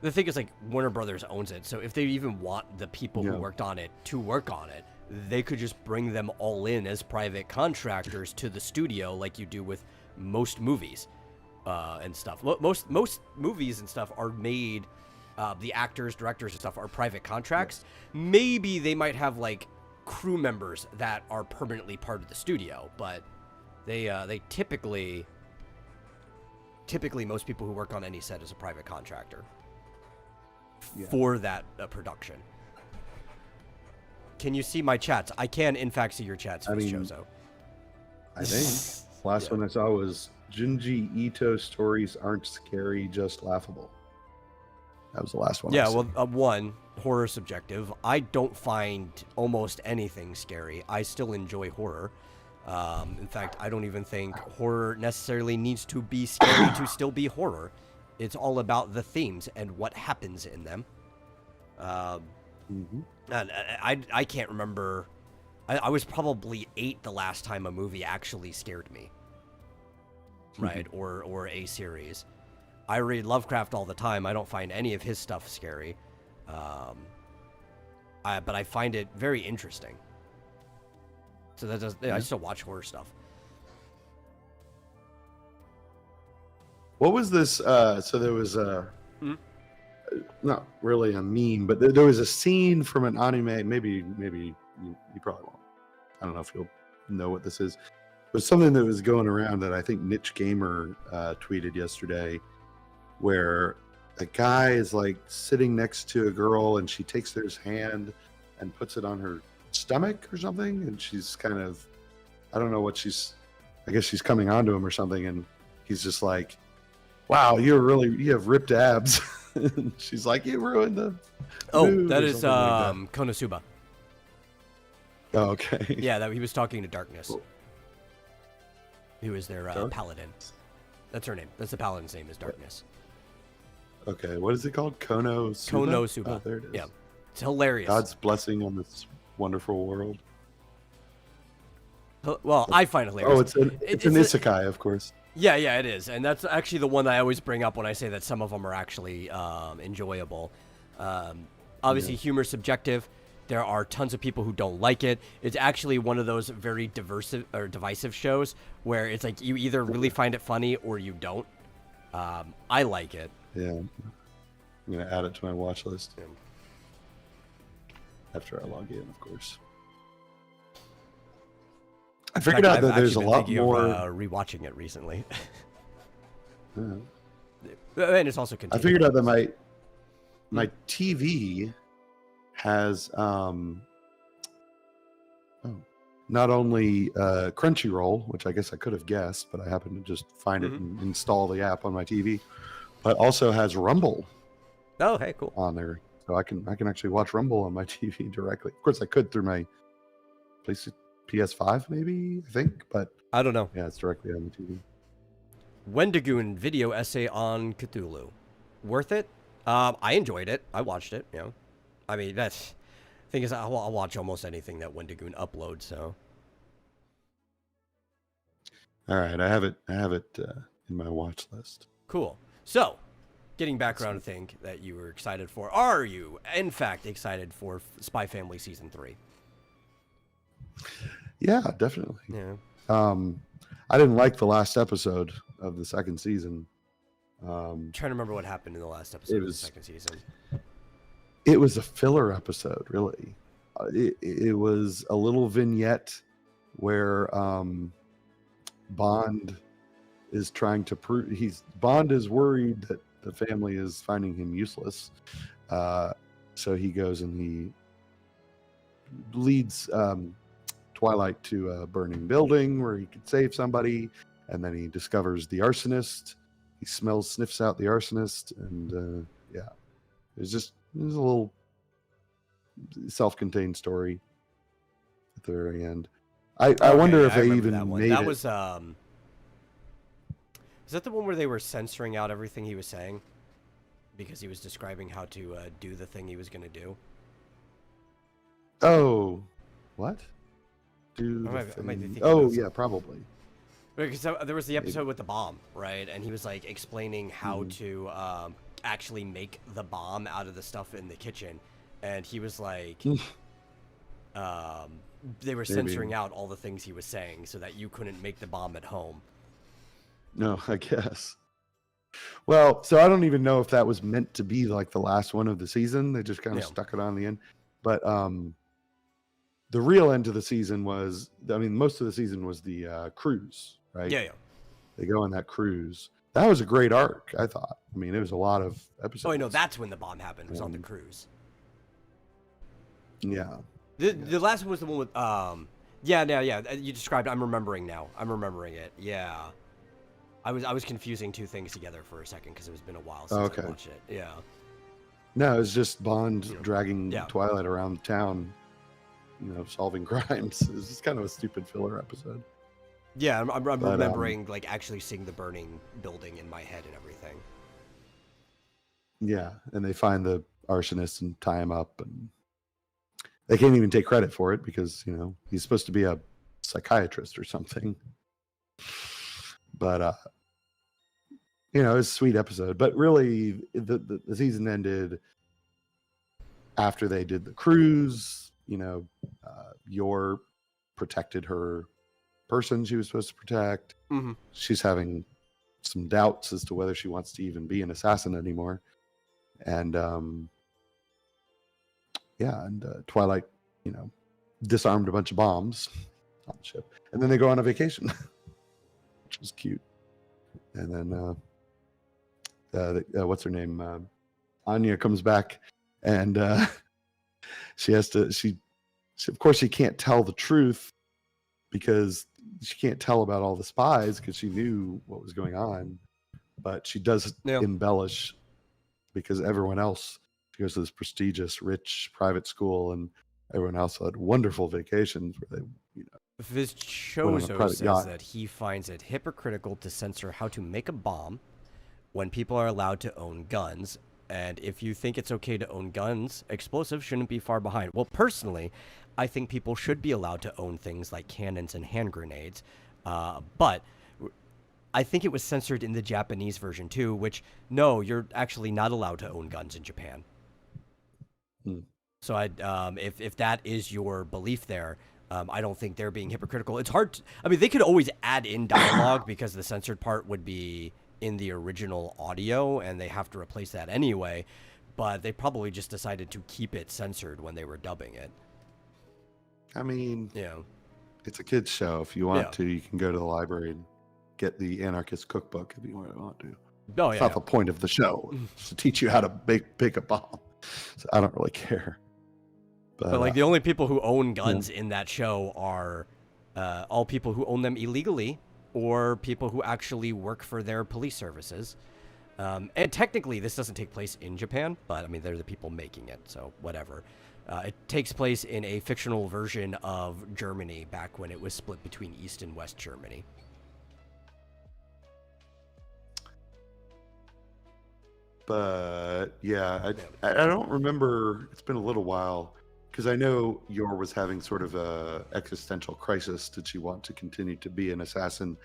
Speaker 2: the thing is, like, Warner Brothers owns it, so if they even want the people who worked on it to work on it, they could just bring them all in as private contractors to the studio, like you do with most movies and stuff. Most movies and stuff are made. The actors, directors, and stuff are private contracts. Maybe they might have like crew members that are permanently part of the studio, but they typically most people who work on any set is a private contractor for that production. Can you see my chats? I can, in fact, see your chats, Chozo.
Speaker 1: I think last one I saw was Junji Ito stories aren't scary, just laughable. That was the last one.
Speaker 2: Yeah, well, one, horror subjective. I don't find almost anything scary. I still enjoy horror. In fact, I don't even think horror necessarily needs to be scary to still be horror. It's all about the themes and what happens in them. And I can't remember. I was probably 8 the last time a movie actually scared me. Right? Or a series. I read Lovecraft all the time. I don't find any of his stuff scary. but I find it very interesting. So that does. Yeah, I still watch horror stuff.
Speaker 1: What was this? So there was not really a meme, but there was a scene from an anime. Maybe you probably won't. I don't know if you'll know what this is. It was something that was going around that I think Niche Gamer tweeted yesterday, where a guy is like sitting next to a girl and she takes his hand and puts it on her stomach or something, and she's kind of, I don't know what I guess she's coming onto him or something, and he's just like, wow, you have ripped abs. And she's like, you ruined the mood,
Speaker 2: that
Speaker 1: or
Speaker 2: is
Speaker 1: something like
Speaker 2: Konosuba.
Speaker 1: that. Oh, okay.
Speaker 2: Yeah, that he was talking to Darkness.
Speaker 1: Cool.
Speaker 2: He was their paladin. That's her name. That's the paladin's name is Darkness.
Speaker 1: Okay, what is it called? Konosuba?
Speaker 2: Konosuba.
Speaker 1: Oh, there it is.
Speaker 2: Yeah, it's hilarious.
Speaker 1: God's blessing on this wonderful world.
Speaker 2: Well, I find it hilarious.
Speaker 1: Oh, it's an isekai, of course.
Speaker 2: Yeah, it is, and that's actually the one that I always bring up when I say that some of them are actually enjoyable. Obviously, humor's subjective. There are tons of people who don't like it. It's actually one of those very divisive shows where it's like you either really find it funny or you don't. I like it.
Speaker 1: Yeah, I'm gonna add it to my watch list after I log in, of course. I figured out that there's a lot more.
Speaker 2: Rewatching it recently,
Speaker 1: Yeah.
Speaker 2: and it's also.
Speaker 1: I figured out that my TV has not only Crunchyroll, which I guess I could have guessed, but I happened to just find it and install the app on my TV, but also has Rumble.
Speaker 2: Oh, hey, cool.
Speaker 1: On there, so I can actually watch Rumble on my TV directly. Of course, I could through my PS5, maybe, I think, but
Speaker 2: I don't know.
Speaker 1: Yeah, it's directly on the TV.
Speaker 2: Wendigoon video essay on Cthulhu. Worth it? I enjoyed it. I watched it. You know, I mean, that's thing is, I'll watch almost anything that Wendigoon uploads. So,
Speaker 1: all right, I have it in my watch list.
Speaker 2: Cool. So, getting back around to thing that you were excited for. Are you, in fact, excited for Spy Family Season 3?
Speaker 1: Yeah, definitely.
Speaker 2: Yeah.
Speaker 1: I didn't like the last episode of the second season.
Speaker 2: I'm trying to remember what happened in the last episode of the second season.
Speaker 1: It was a filler episode, really. It was a little vignette where Bond is trying to prove Bond is worried that the family is finding him useless. So he goes and he leads Twilight to a burning building where he could save somebody, and then he discovers the arsonist. He sniffs out the arsonist, and it's a little self-contained story at the very end. I wonder if they even made
Speaker 2: that
Speaker 1: it.
Speaker 2: Was is that the one where they were censoring out everything he was saying because he was describing how to do the thing he was going to do?
Speaker 1: Oh, what? Yeah, probably.
Speaker 2: Because there was the episode with the bomb, right? And he was like explaining how to actually make the bomb out of the stuff in the kitchen, and he was like, they were censoring out all the things he was saying so that you couldn't make the bomb at home.
Speaker 1: No, I guess. Well, so I don't even know if that was meant to be like the last one of the season. They just kind of stuck it on the end, but the real end of the season was, most of the season was the cruise, right?
Speaker 2: Yeah.
Speaker 1: They go on that cruise. That was a great arc, I thought. It was a lot of episodes.
Speaker 2: Oh, I know. That's when the bomb happened. Was on the cruise.
Speaker 1: Yeah.
Speaker 2: The last one was the one with yeah. You described. I'm remembering now. I'm remembering it. Yeah. I was confusing two things together for a second because it's been a while since I watched it. Yeah.
Speaker 1: No, it was just Bond dragging Twilight around town, solving crimes. It was just kind of a stupid filler episode.
Speaker 2: Yeah, I'm remembering like actually seeing the burning building in my head and everything.
Speaker 1: Yeah, and they find the arsonist and tie him up, and they can't even take credit for it because he's supposed to be a psychiatrist or something. But it was a sweet episode. But really, the season ended after they did the cruise, Yor protected her person she was supposed to protect.
Speaker 2: Mm-hmm.
Speaker 1: She's having some doubts as to whether she wants to even be an assassin anymore. And Twilight, disarmed a bunch of bombs on the ship, and then they go on a vacation, which was cute. And then what's her name? Anya comes back, and she has to. She of course she can't tell the truth because she can't tell about all the spies because she knew what was going on, but she does embellish because everyone else. She goes to this prestigious, rich private school, and everyone else had wonderful vacations where they,
Speaker 2: Vischoso says that he finds it hypocritical to censor how to make a bomb when people are allowed to own guns. And if you think it's okay to own guns, explosives shouldn't be far behind. Well, personally, I think people should be allowed to own things like cannons and hand grenades. But I think it was censored in the Japanese version too, which, no, you're actually not allowed to own guns in Japan. So if that is your belief there, I don't think they're being hypocritical. It's hard. They could always add in dialogue because the censored part would be in the original audio, and they have to replace that anyway. But they probably just decided to keep it censored when they were dubbing it.
Speaker 1: It's a kids show. If you want to, you can go to the library and get the Anarchist Cookbook if you want to.
Speaker 2: Oh,
Speaker 1: it's not the point of the show. It's to teach you how to bake a bomb. So I don't really care.
Speaker 2: But like the only people who own guns in that show are all people who own them illegally or people who actually work for their police services. And technically, this doesn't take place in Japan, but they're the people making it, so whatever. It takes place in a fictional version of Germany back when it was split between East and West Germany.
Speaker 1: But yeah, I don't remember. It's been a little while because I know Yor was having sort of a existential crisis. Did she want to continue to be an assassin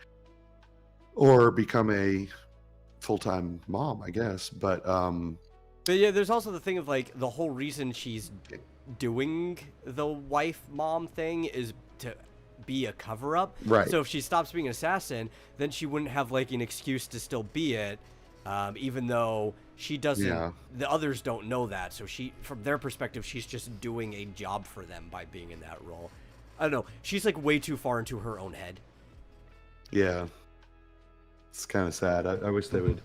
Speaker 1: or become a full-time mom? I guess, but
Speaker 2: yeah, there's also the thing of like the whole reason she's doing the wife mom thing is to be a cover-up.
Speaker 1: Right.
Speaker 2: So if she stops being an assassin, then she wouldn't have like an excuse to still be it. Even though she doesn't, the others don't know that. So from their perspective, she's just doing a job for them by being in that role. I don't know. She's like way too far into her own head.
Speaker 1: Yeah. It's kind of sad. I wish they would,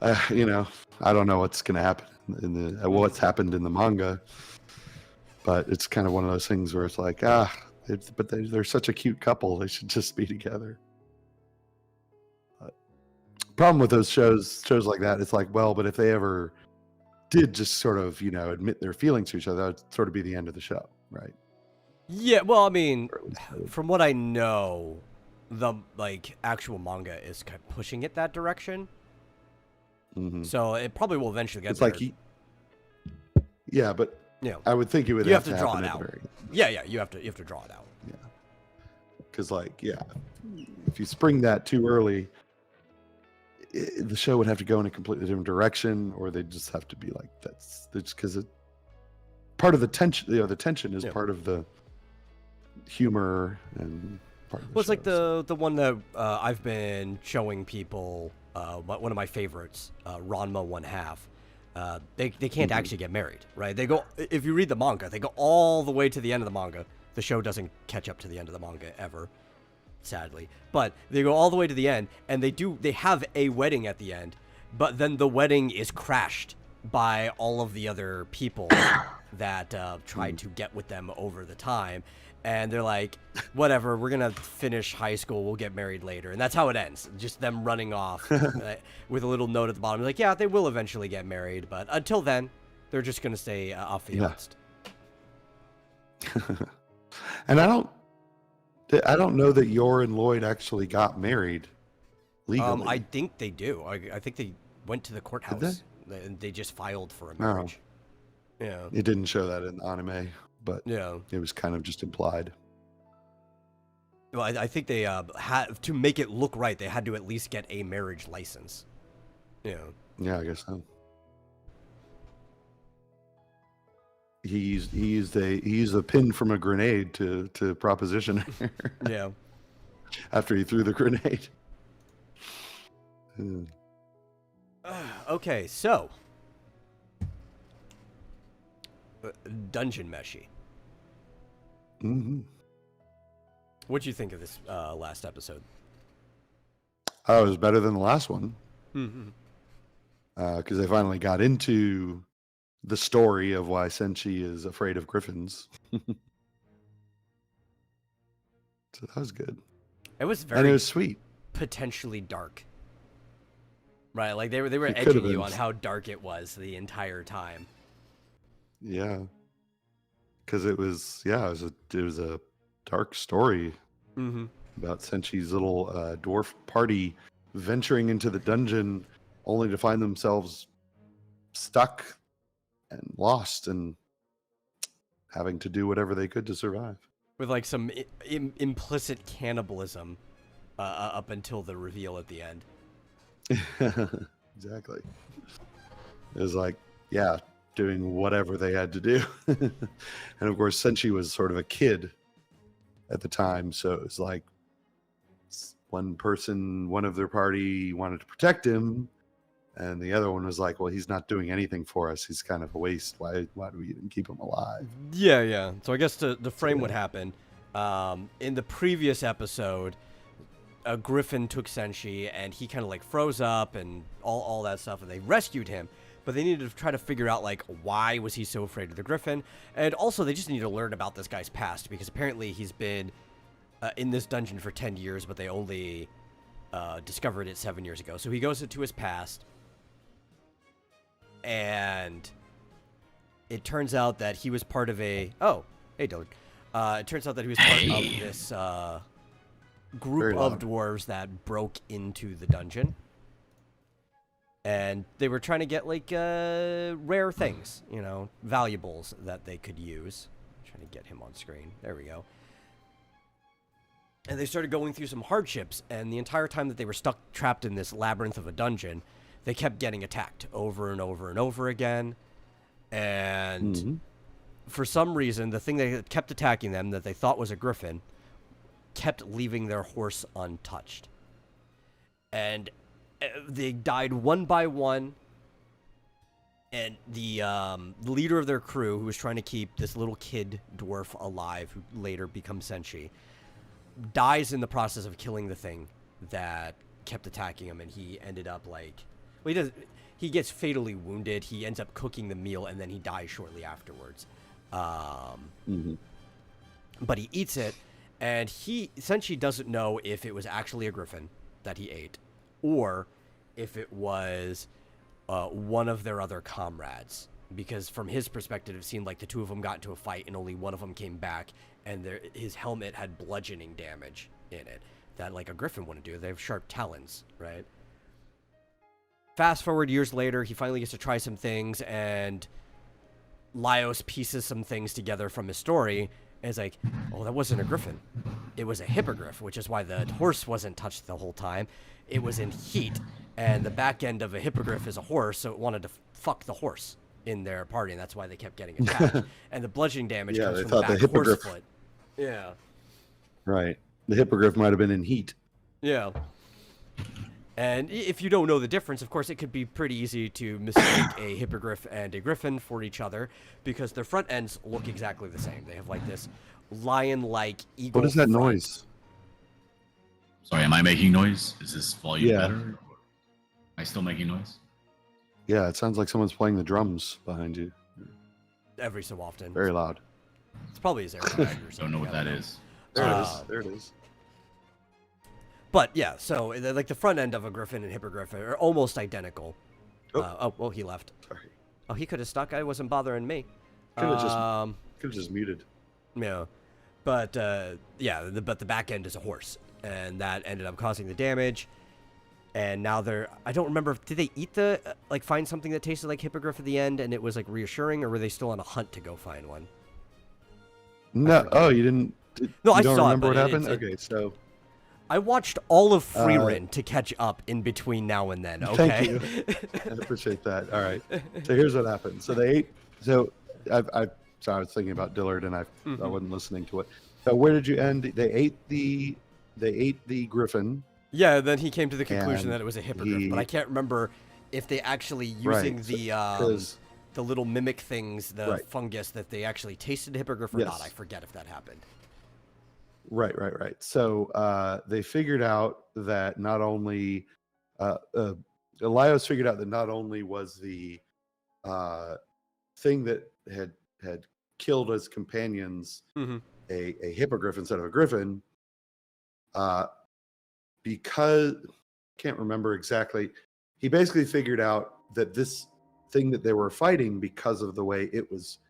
Speaker 1: I don't know what's going to happen what's happened in the manga, but it's kind of one of those things where it's like, but they're such a cute couple. They should just be together. Problem with those shows like that, it's like, well, but if they ever did just sort of, admit their feelings to each other, that would sort of be the end of the show, right?
Speaker 2: Yeah, well, from what I know, the actual manga is kind of pushing it that direction.
Speaker 1: Mm-hmm.
Speaker 2: So it probably will eventually get
Speaker 1: there. But I would think it would have to
Speaker 2: draw it
Speaker 1: out.
Speaker 2: Yeah, you have to draw it out.
Speaker 1: Yeah, because if you spring that too early, the show would have to go in a completely different direction, or they just have to be like that's because part of the tension. The tension is part of the humor and part of the
Speaker 2: it's like the one that I've been showing people. One of my favorites, Ranma 1/2. They can't actually get married, right? They go, if you read the manga, they go all the way to the end of the manga. The show doesn't catch up to the end of the manga ever, sadly. But they go all the way to the end, and they have a wedding at the end, but then the wedding is crashed by all of the other people that tried to get with them over the time. And they're like, whatever, we're going to finish high school. We'll get married later. And that's how it ends. Just them running off with a little note at the bottom. Like, yeah, they will eventually get married. But until then, they're just going to stay affianced.
Speaker 1: And I don't know that Yor and Lloyd actually got married legally.
Speaker 2: I think they do. I think they went to the courthouse. And they just filed for a marriage. Yeah.
Speaker 1: It didn't show that in the anime. But it was kind of just implied.
Speaker 2: Well, I think they had to make it look right. They had to at least get a marriage license. Yeah.
Speaker 1: Yeah, I guess so. he used a pin from a grenade to proposition her
Speaker 2: Yeah.
Speaker 1: after he threw the grenade.
Speaker 2: Okay, so Dungeon Meshi.
Speaker 1: Mm-hmm.
Speaker 2: What'd you think of this last episode?
Speaker 1: Oh, it was better than the last one.
Speaker 2: Mm-hmm.
Speaker 1: Because they finally got into the story of why Senshi is afraid of griffins. So that was good.
Speaker 2: It was
Speaker 1: And
Speaker 2: very
Speaker 1: it was sweet.
Speaker 2: potentially dark. Right, like they were
Speaker 1: It could have
Speaker 2: edging you
Speaker 1: been.
Speaker 2: on how dark it was the entire time.
Speaker 1: Yeah. Because it was a dark story
Speaker 2: Mm-hmm.
Speaker 1: about Senshi's little dwarf party venturing into the dungeon only to find themselves stuck and lost and having to do whatever they could to survive.
Speaker 2: With like some implicit cannibalism up until the reveal at the end.
Speaker 1: Exactly. It was like, yeah, doing whatever they had to do. And of course, Senshi was sort of a kid at the time, so it was like one of their party wanted to protect him, and the other one was like, well, he's not doing anything for us. He's kind of a waste. Why do we even keep him alive?
Speaker 2: Yeah. So I guess to frame what happened, in the previous episode, a griffin took Senshi, and he kind of like froze up and all that stuff, and they rescued him. But they needed to try to figure out, like, why was he so afraid of the griffin? And also, they just need to learn about this guy's past, because apparently he's been in this dungeon for 10 years, but they only discovered it 7 years ago. So he goes into his past, and it turns out that he was part of a... Oh, hey, Dylan. It turns out that he was part of this group of dwarves that broke into the dungeon. And they were trying to get, like, rare things, valuables that they could use. I'm trying to get him on screen. There we go. And they started going through some hardships, and the entire time that they were trapped in this labyrinth of a dungeon, they kept getting attacked over and over and over again. And for some reason, the thing that kept attacking them that they thought was a griffin kept leaving their horse untouched. And they died one by one, and the leader of their crew, who was trying to keep this little kid dwarf alive, who later becomes Senshi, dies in the process of killing the thing that kept attacking him, and he ended up he gets fatally wounded. He ends up cooking the meal, and then he dies shortly afterwards. But he eats it, and Senshi doesn't know if it was actually a griffin that he ate, or if it was one of their other comrades. Because from his perspective, it seemed like the two of them got into a fight, and only one of them came back, and his helmet had bludgeoning damage in it that, like, a griffin wouldn't do. They have sharp talons, right? Fast forward years later, he finally gets to try some things, and Laios pieces some things together from his story, and is like, oh, that wasn't a griffin. It was a hippogriff, which is why the horse wasn't touched the whole time. It was in heat, and the back end of a hippogriff is a horse, so it wanted to fuck the horse in their party, and that's why they kept getting attacked. And the bludgeoning damage comes from the back horse foot. Yeah.
Speaker 1: Right. The hippogriff might have been in heat.
Speaker 2: Yeah. And if you don't know the difference, of course, it could be pretty easy to mistake a hippogriff and a griffin for each other, because their front ends look exactly the same. They have, like, this lion-like eagle.
Speaker 1: What is that noise?
Speaker 3: Sorry, am I making noise? Is this volume
Speaker 1: Yeah.
Speaker 3: better? Am I still making noise?
Speaker 1: Yeah, it sounds like someone's playing the drums behind you.
Speaker 2: Every so often.
Speaker 1: Very loud.
Speaker 2: It's probably his AirTag or something.
Speaker 3: Don't know what that is.
Speaker 1: There it is. There it is.
Speaker 2: But yeah, so like the front end of a griffin and hippogriff are almost identical. Well, he left.
Speaker 1: Sorry.
Speaker 2: Oh, he could have stuck. I wasn't bothering me.
Speaker 1: Could have just muted.
Speaker 2: Yeah, but but the back end is a horse, and that ended up causing the damage. And now I don't remember, did they eat find something that tasted like hippogriff at the end, and it was, like, reassuring, or were they still on a hunt to go find one?
Speaker 1: No. Oh, you didn't.
Speaker 2: No,
Speaker 1: I
Speaker 2: saw it,
Speaker 1: remember
Speaker 2: but
Speaker 1: what happened. Okay, so
Speaker 2: I watched all of Freerin to catch up in between now and then. Okay.
Speaker 1: Thank you. I appreciate that. All right. So here's what happened. So they ate. So I've So I was thinking about Dillard, and I wasn't listening to it. So where did you end? They ate the griffin.
Speaker 2: Yeah, then he came to the conclusion
Speaker 1: And
Speaker 2: that it was a hippogriff, but I can't remember if they actually using the little mimic things, the fungus, that they actually tasted a hippogriff or not. I forget if that happened.
Speaker 1: Right. So they figured out that not only Elias figured out that not only was the thing that had killed his companions a hippogriff instead of a griffin, because can't remember exactly. He basically figured out that this thing that they were fighting, because of the way it was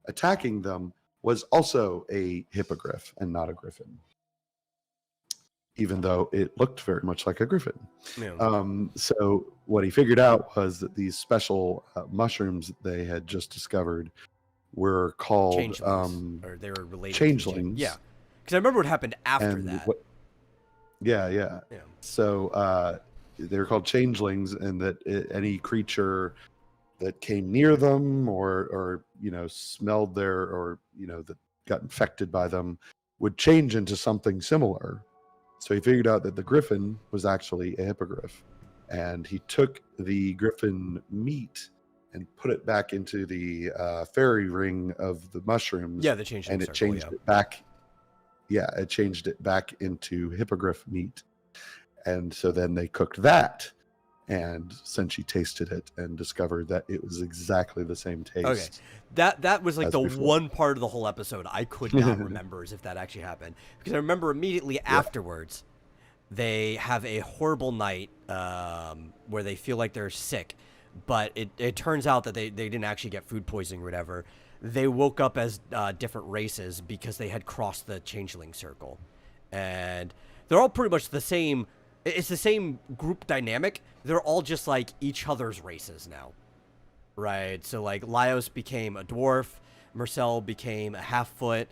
Speaker 1: attacking them, was also a hippogriff and not a griffin, even though it looked very much like a griffin.
Speaker 2: Yeah.
Speaker 1: So what he figured out was that these special mushrooms that they had just discovered were called
Speaker 2: changelings, or they were related
Speaker 1: changelings.
Speaker 2: Yeah, because I remember what happened after that.
Speaker 1: Yeah. So they were called changelings, and that any creature that came near them or smelled or that got infected by them would change into something similar. So he figured out that the griffin was actually a hippogriff, and he took the griffin meat and put it back into the fairy ring of the mushrooms.
Speaker 2: Yeah, the changeling
Speaker 1: and it
Speaker 2: circle,
Speaker 1: changed it back. Yeah, it changed it back into hippogriff meat. And so then they cooked that, and Senshi tasted it and discovered that it was exactly the same taste.
Speaker 2: Okay, that was like the
Speaker 1: before.
Speaker 2: one part of the whole episode I could not remember as if that actually happened, because I remember immediately afterwards they have a horrible night where they feel like they're sick, but it turns out that they didn't actually get food poisoning or whatever. They woke up as different races because they had crossed the changeling circle, and they're all pretty much the same. It's the same group dynamic. They're all just like each other's races now, right? So like Laios became a dwarf, Marcel became a half-foot,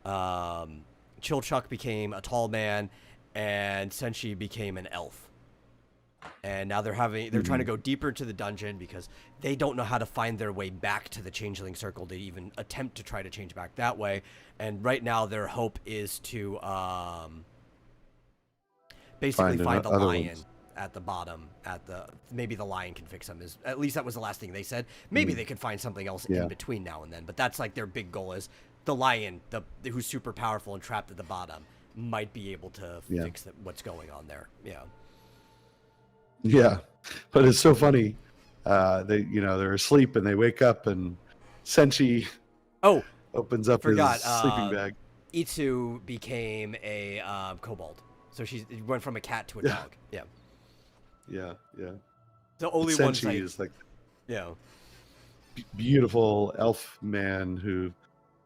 Speaker 2: Chilchuck became a tall man, and Senshi became an elf. And now they're trying to go deeper into the dungeon because they don't know how to find their way back to the changeling circle to even attempt to try to change back that way. And right now their hope is to basically find the lion at the bottom. Maybe the lion can fix them. At least that was the last thing they said. Maybe they could find something else in between now and then. But that's like their big goal, is the lion, who's super powerful and trapped at the bottom, might be able to fix what's going on there.
Speaker 1: Yeah, but it's so funny. They're asleep and they wake up, and Senshi opens up his sleeping bag.
Speaker 2: Itsu became a kobold, so she went from a cat to a dog. Yeah. The only one
Speaker 1: is like beautiful elf man who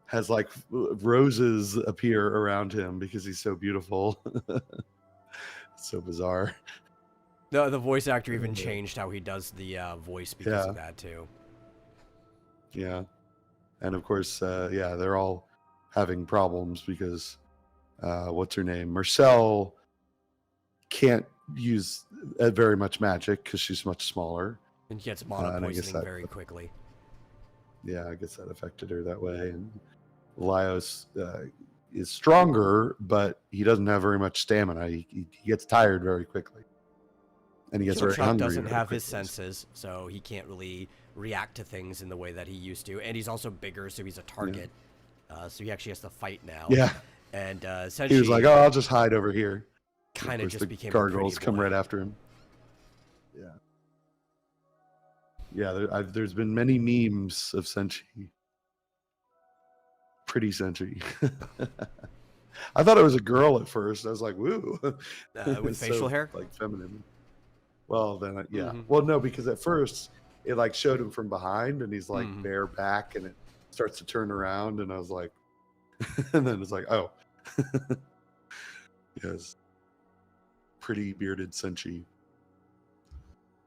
Speaker 1: has like roses appear around him because he's so beautiful. So bizarre.
Speaker 2: The voice actor even changed how he does the voice because of that too.
Speaker 1: Yeah, and of course, they're all having problems because what's her name? Marcel can't use very much magic because she's much smaller.
Speaker 2: And gets mono poisoning very quickly.
Speaker 1: Yeah, I guess that affected her that way. And Laios is stronger, but he doesn't have very much stamina. He gets tired very quickly. And he gets very hungry.
Speaker 2: Doesn't have his senses, so he can't really react to things in the way that he used to. And he's also bigger, so he's a target. So he actually has to fight now.
Speaker 1: Yeah.
Speaker 2: And
Speaker 1: he was like, "Oh, I'll just hide over here."
Speaker 2: Kind of just became
Speaker 1: gargoyles come right after him. Yeah. There's been many memes of Senshi. Pretty Senshi. I thought it was a girl at first. I was like, "Woo!"
Speaker 2: With facial hair,
Speaker 1: like feminine. Well, then, Well, no, because at first it like showed him from behind, and he's like bare back, and it starts to turn around, and I was like, and then it's like, oh, yes, pretty bearded Senshi.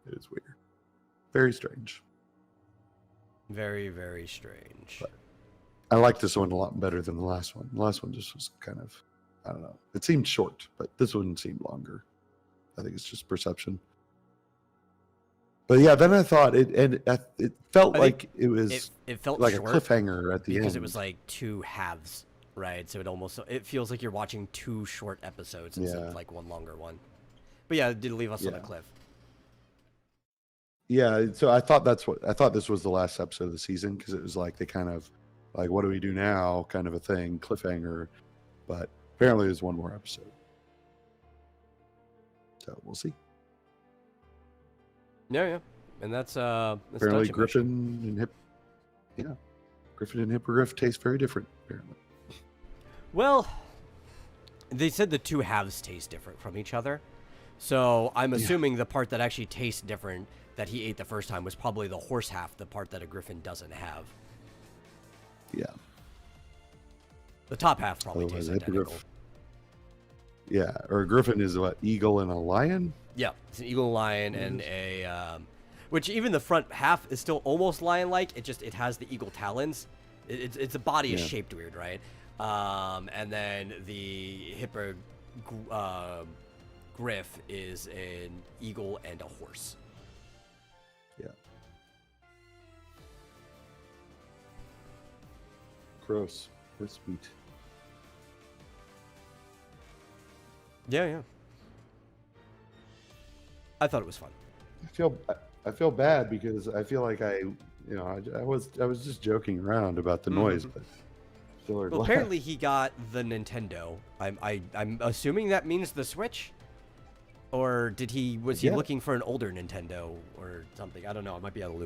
Speaker 1: It was weird, very strange.
Speaker 2: Very, very strange.
Speaker 1: But I like this one a lot better than the last one. The last one just was kind of, I don't know. It seemed short, but this one seemed longer. I think it's just perception. But yeah, then I thought it felt
Speaker 2: I
Speaker 1: like
Speaker 2: think
Speaker 1: it was
Speaker 2: it felt
Speaker 1: like
Speaker 2: short
Speaker 1: a cliffhanger at the end
Speaker 2: because it was like two halves, right? So it feels like you're watching two short episodes instead of like one longer one. But yeah, it did leave us on a cliff.
Speaker 1: Yeah, so I thought this was the last episode of the season because it was like they kind of like, what do we do now, kind of a thing, cliffhanger. But apparently, there's one more episode, so we'll see.
Speaker 2: Yeah, and that's
Speaker 1: apparently Griffin and Hippogriff taste very different. Apparently,
Speaker 2: well, they said the two halves taste different from each other, so I'm assuming the part that actually tastes different that he ate the first time was probably the horse half, the part that a griffin doesn't have.
Speaker 1: Yeah.
Speaker 2: The top half probably tastes identical.
Speaker 1: Yeah, or a griffin is what, eagle and a lion?
Speaker 2: Yeah, it's an eagle, and lion, and a which even the front half is still almost lion-like. It has the eagle talons. Its body is shaped weird, right? And then the hippogriff is an eagle and a horse.
Speaker 1: Yeah. Gross. Horse meat.
Speaker 2: Yeah. I thought it was fun.
Speaker 1: I feel bad because I feel like I was just joking around about the noise, but still are glad.
Speaker 2: Apparently he got the Nintendo. I'm assuming that means the Switch, or was he looking for an older Nintendo or something? I don't know. I might be out of the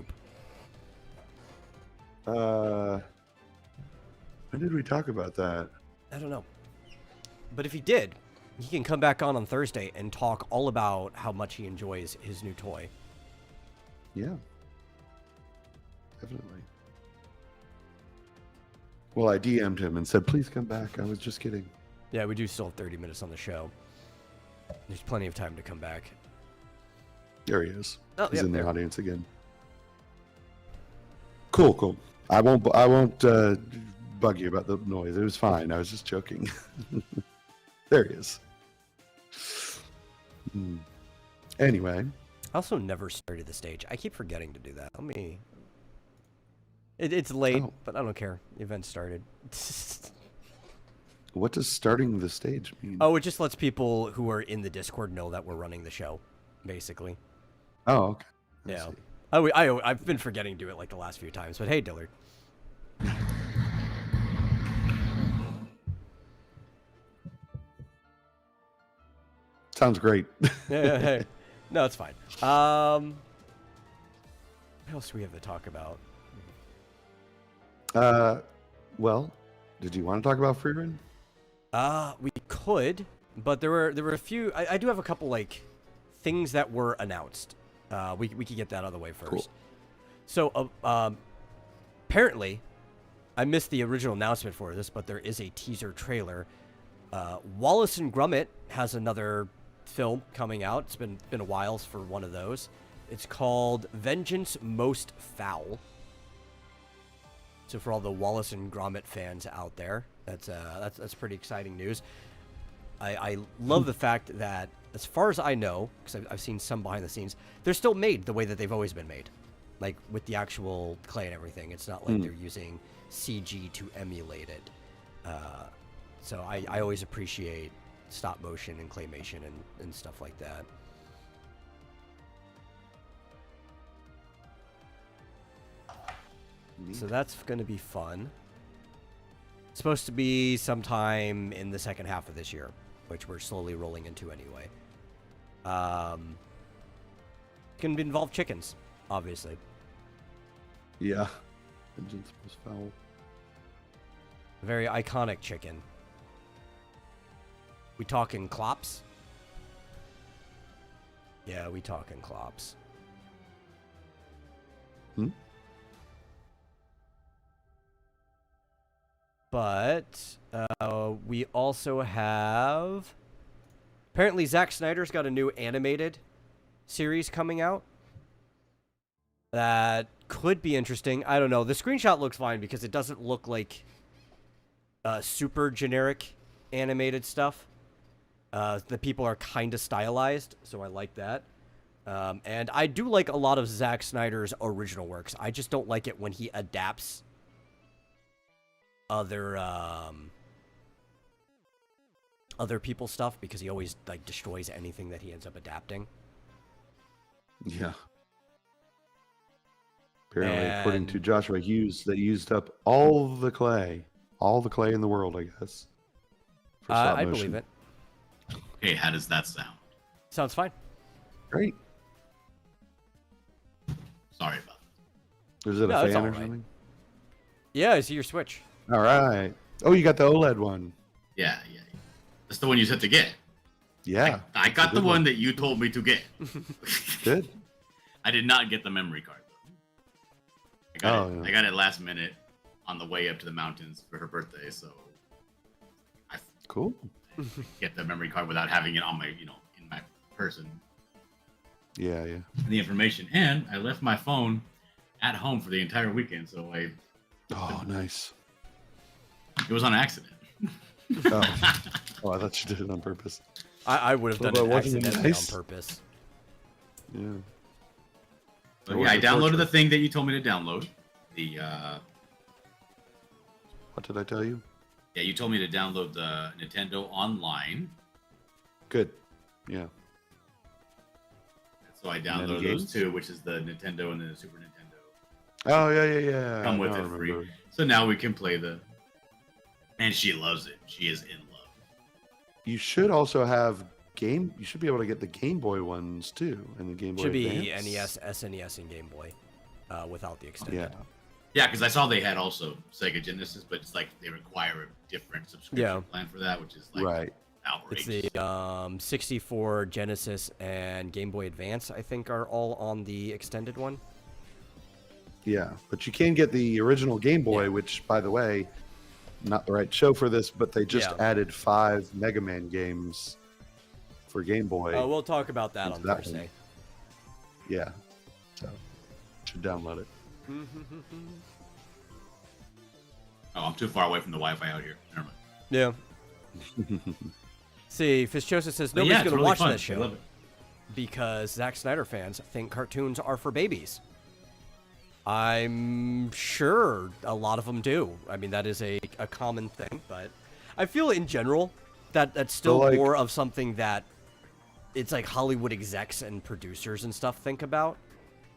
Speaker 2: loop.
Speaker 1: When did we talk about that?
Speaker 2: I don't know. But if he did, he can come back on Thursday and talk all about how much he enjoys his new toy.
Speaker 1: Yeah. Definitely. Well, I DM'd him and said, please come back. I was just kidding.
Speaker 2: Yeah, we do still have 30 minutes on the show. There's plenty of time to come back.
Speaker 1: There he is.
Speaker 2: Oh,
Speaker 1: He's in the audience again. Cool. I won't bug you about the noise. It was fine. I was just joking. There he is. Anyway.
Speaker 2: I also never started the stage. I keep forgetting to do that. It's late, but I don't care. The event started.
Speaker 1: What does starting the stage mean?
Speaker 2: Oh, it just lets people who are in the Discord know that we're running the show, basically.
Speaker 1: Oh, okay.
Speaker 2: Yeah. I've been forgetting to do it like the last few times, but hey, Dillard.
Speaker 1: Sounds great.
Speaker 2: Hey. No, it's fine. What else do we have to talk about?
Speaker 1: Well, did you want to talk about Freerun?
Speaker 2: We could, but there were a few. I do have a couple like things that were announced. We could get that out of the way first.
Speaker 1: Cool.
Speaker 2: So apparently, I missed the original announcement for this, but there is a teaser trailer. Wallace and Gromit has another film coming out. It's been a while for one of those. It's called Vengeance Most Foul. So for all the Wallace and Gromit fans out there, that's pretty exciting news. I love the fact that, as far as I know, because I've seen some behind the scenes, they're still made the way that they've always been made, like with the actual clay and everything. It's not like they're using CG to emulate it. So I always appreciate stop motion and claymation and stuff like that. So that's going to be fun. It's supposed to be sometime in the second half of this year, which we're slowly rolling into anyway. Can involve chickens, obviously.
Speaker 1: Yeah. Vengeance Most Foul.
Speaker 2: A very iconic chicken. We talking clops? Yeah, we talking clops. But we also have... Apparently Zack Snyder's got a new animated series coming out. That could be interesting. I don't know. The screenshot looks fine because it doesn't look like super generic animated stuff. The people are kind of stylized, so I like that. And I do like a lot of Zack Snyder's original works. I just don't like it when he adapts other people's stuff, because he always like destroys anything that he ends up adapting.
Speaker 1: Yeah. Apparently, according to Joshua Hughes, they used up all the clay in the world, I guess. For stop
Speaker 2: I
Speaker 1: motion.
Speaker 2: believe it.
Speaker 3: Hey, how does that sound?
Speaker 2: Sounds fine.
Speaker 1: Great.
Speaker 3: Sorry about that.
Speaker 1: Is it
Speaker 2: No,
Speaker 1: a
Speaker 2: it's
Speaker 1: fan
Speaker 2: all
Speaker 1: or
Speaker 2: right.
Speaker 1: something?
Speaker 2: Yeah, I see your Switch.
Speaker 1: All right. Oh, you got the OLED one.
Speaker 3: Yeah. That's the one you said to get.
Speaker 1: Yeah.
Speaker 3: I
Speaker 1: it's a
Speaker 3: got the
Speaker 1: good
Speaker 3: one that you told me to get.
Speaker 1: Good.
Speaker 3: I did not get the memory card, though. I got it last minute on the way up to the mountains for her birthday, so I
Speaker 1: Cool.
Speaker 3: get the memory card without having it on my, in my person.
Speaker 1: Yeah.
Speaker 3: The information, and I left my phone at home for the entire weekend, so
Speaker 1: Oh, nice.
Speaker 3: it was on accident.
Speaker 1: Oh, I thought you did it on purpose.
Speaker 2: I would have
Speaker 1: So
Speaker 2: done it
Speaker 1: that wasn't
Speaker 2: accidentally
Speaker 1: nice?
Speaker 2: on purpose.
Speaker 1: Yeah.
Speaker 3: But yeah, I downloaded the thing that you told me to download.
Speaker 1: What did I tell you?
Speaker 3: Yeah, you told me to download the Nintendo Online.
Speaker 1: Good. Yeah.
Speaker 3: So I downloaded those two, which is the Nintendo and the Super Nintendo.
Speaker 1: Oh, yeah.
Speaker 3: Come with
Speaker 1: Now I
Speaker 3: it free.
Speaker 1: remember.
Speaker 3: So now we can play the... And she loves it. She is in love.
Speaker 1: You should also have You should be able to get the Game Boy ones too, and the Game Boy
Speaker 2: Should be
Speaker 1: Advance.
Speaker 2: NES, SNES, and Game Boy, without the extended.
Speaker 1: Yeah.
Speaker 3: Yeah, because I saw they had also Sega Genesis, but it's like they require a different subscription plan for that, which is like
Speaker 1: Right.
Speaker 3: outrageous.
Speaker 2: It's the 64 Genesis and Game Boy Advance, I think, are all on the extended one.
Speaker 1: Yeah, but you can get the original Game Boy,
Speaker 2: Yeah.
Speaker 1: which, by the way, not the right show for this, but they just
Speaker 2: Yeah.
Speaker 1: added 5 Mega Man games for Game Boy.
Speaker 2: Oh, we'll talk about that
Speaker 1: Into
Speaker 2: on
Speaker 1: that one.
Speaker 2: Thursday.
Speaker 1: Yeah, so should download it.
Speaker 3: Oh, I'm too far away from the Wi-Fi out here. Never mind.
Speaker 2: Yeah. See, Fischosa says
Speaker 3: But
Speaker 2: nobody's
Speaker 3: yeah, it's
Speaker 2: going to
Speaker 3: really
Speaker 2: watch
Speaker 3: fun.
Speaker 2: that
Speaker 3: I love
Speaker 2: show
Speaker 3: it.
Speaker 2: because Zack Snyder fans think cartoons are for babies. I'm sure a lot of them do. I mean, that is a common thing, but I feel in general that that's still
Speaker 1: So, like-
Speaker 2: more of something that it's like Hollywood execs and producers and stuff think about.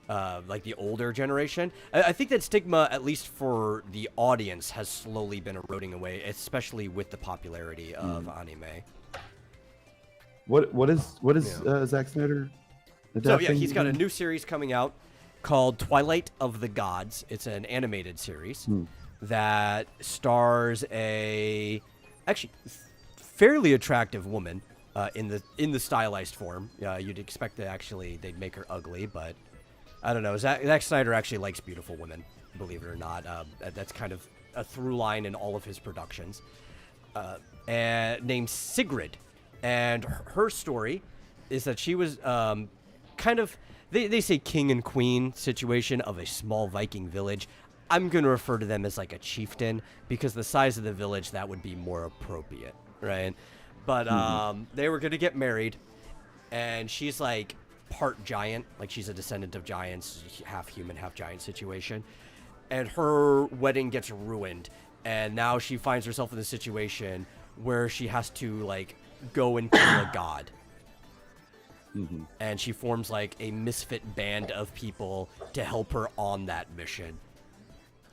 Speaker 2: Like the older generation. I think that stigma, at least for the audience, has slowly been eroding away, especially with the popularity of anime.
Speaker 1: What is Zack Snyder
Speaker 2: So
Speaker 1: adapting?
Speaker 2: yeah, he's got a new series coming out called Twilight of the Gods. It's an animated series that stars a actually fairly attractive woman in the stylized form. You'd expect that actually they'd make her ugly, but I don't know. Zack Snyder actually likes beautiful women, believe it or not. That's kind of a through line in all of his productions. And named Sigrid, and her story is that she was kind of they say king and queen situation of a small Viking village. I'm going to refer to them as like a chieftain because the size of the village that would be more appropriate, right? But they were going to get married, and she's like part giant, like she's a descendant of giants, half human, half giant situation. And her wedding gets ruined, and now she finds herself in a situation where she has to like go and kill a god. And she forms like a misfit band of people to help her on that mission.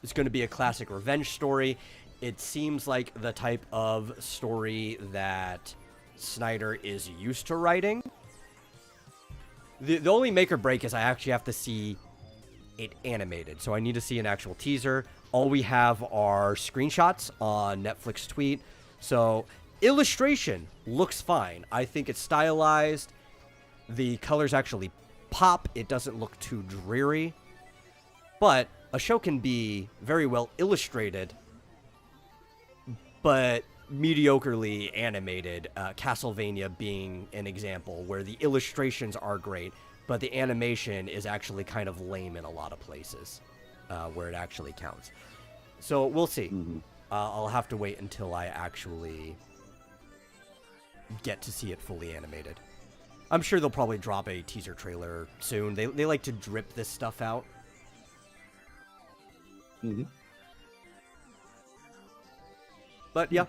Speaker 2: It's going to be a classic revenge story. It seems like the type of story that Snyder is used to writing. The only make or break is I actually have to see it animated. So I need to see an actual teaser. All we have are screenshots on Netflix tweet. So illustration looks fine. I think it's stylized. The colors actually pop. It doesn't look too dreary. But a show can be very well illustrated, but mediocrely animated. Castlevania being an example where the illustrations are great, but the animation is actually kind of lame in a lot of places where it actually counts. So we'll see. I'll have to wait until I actually get to see it fully animated. I'm sure they'll probably drop a teaser trailer soon. They like to drip this stuff out.
Speaker 1: Mm-hmm.
Speaker 2: But yeah,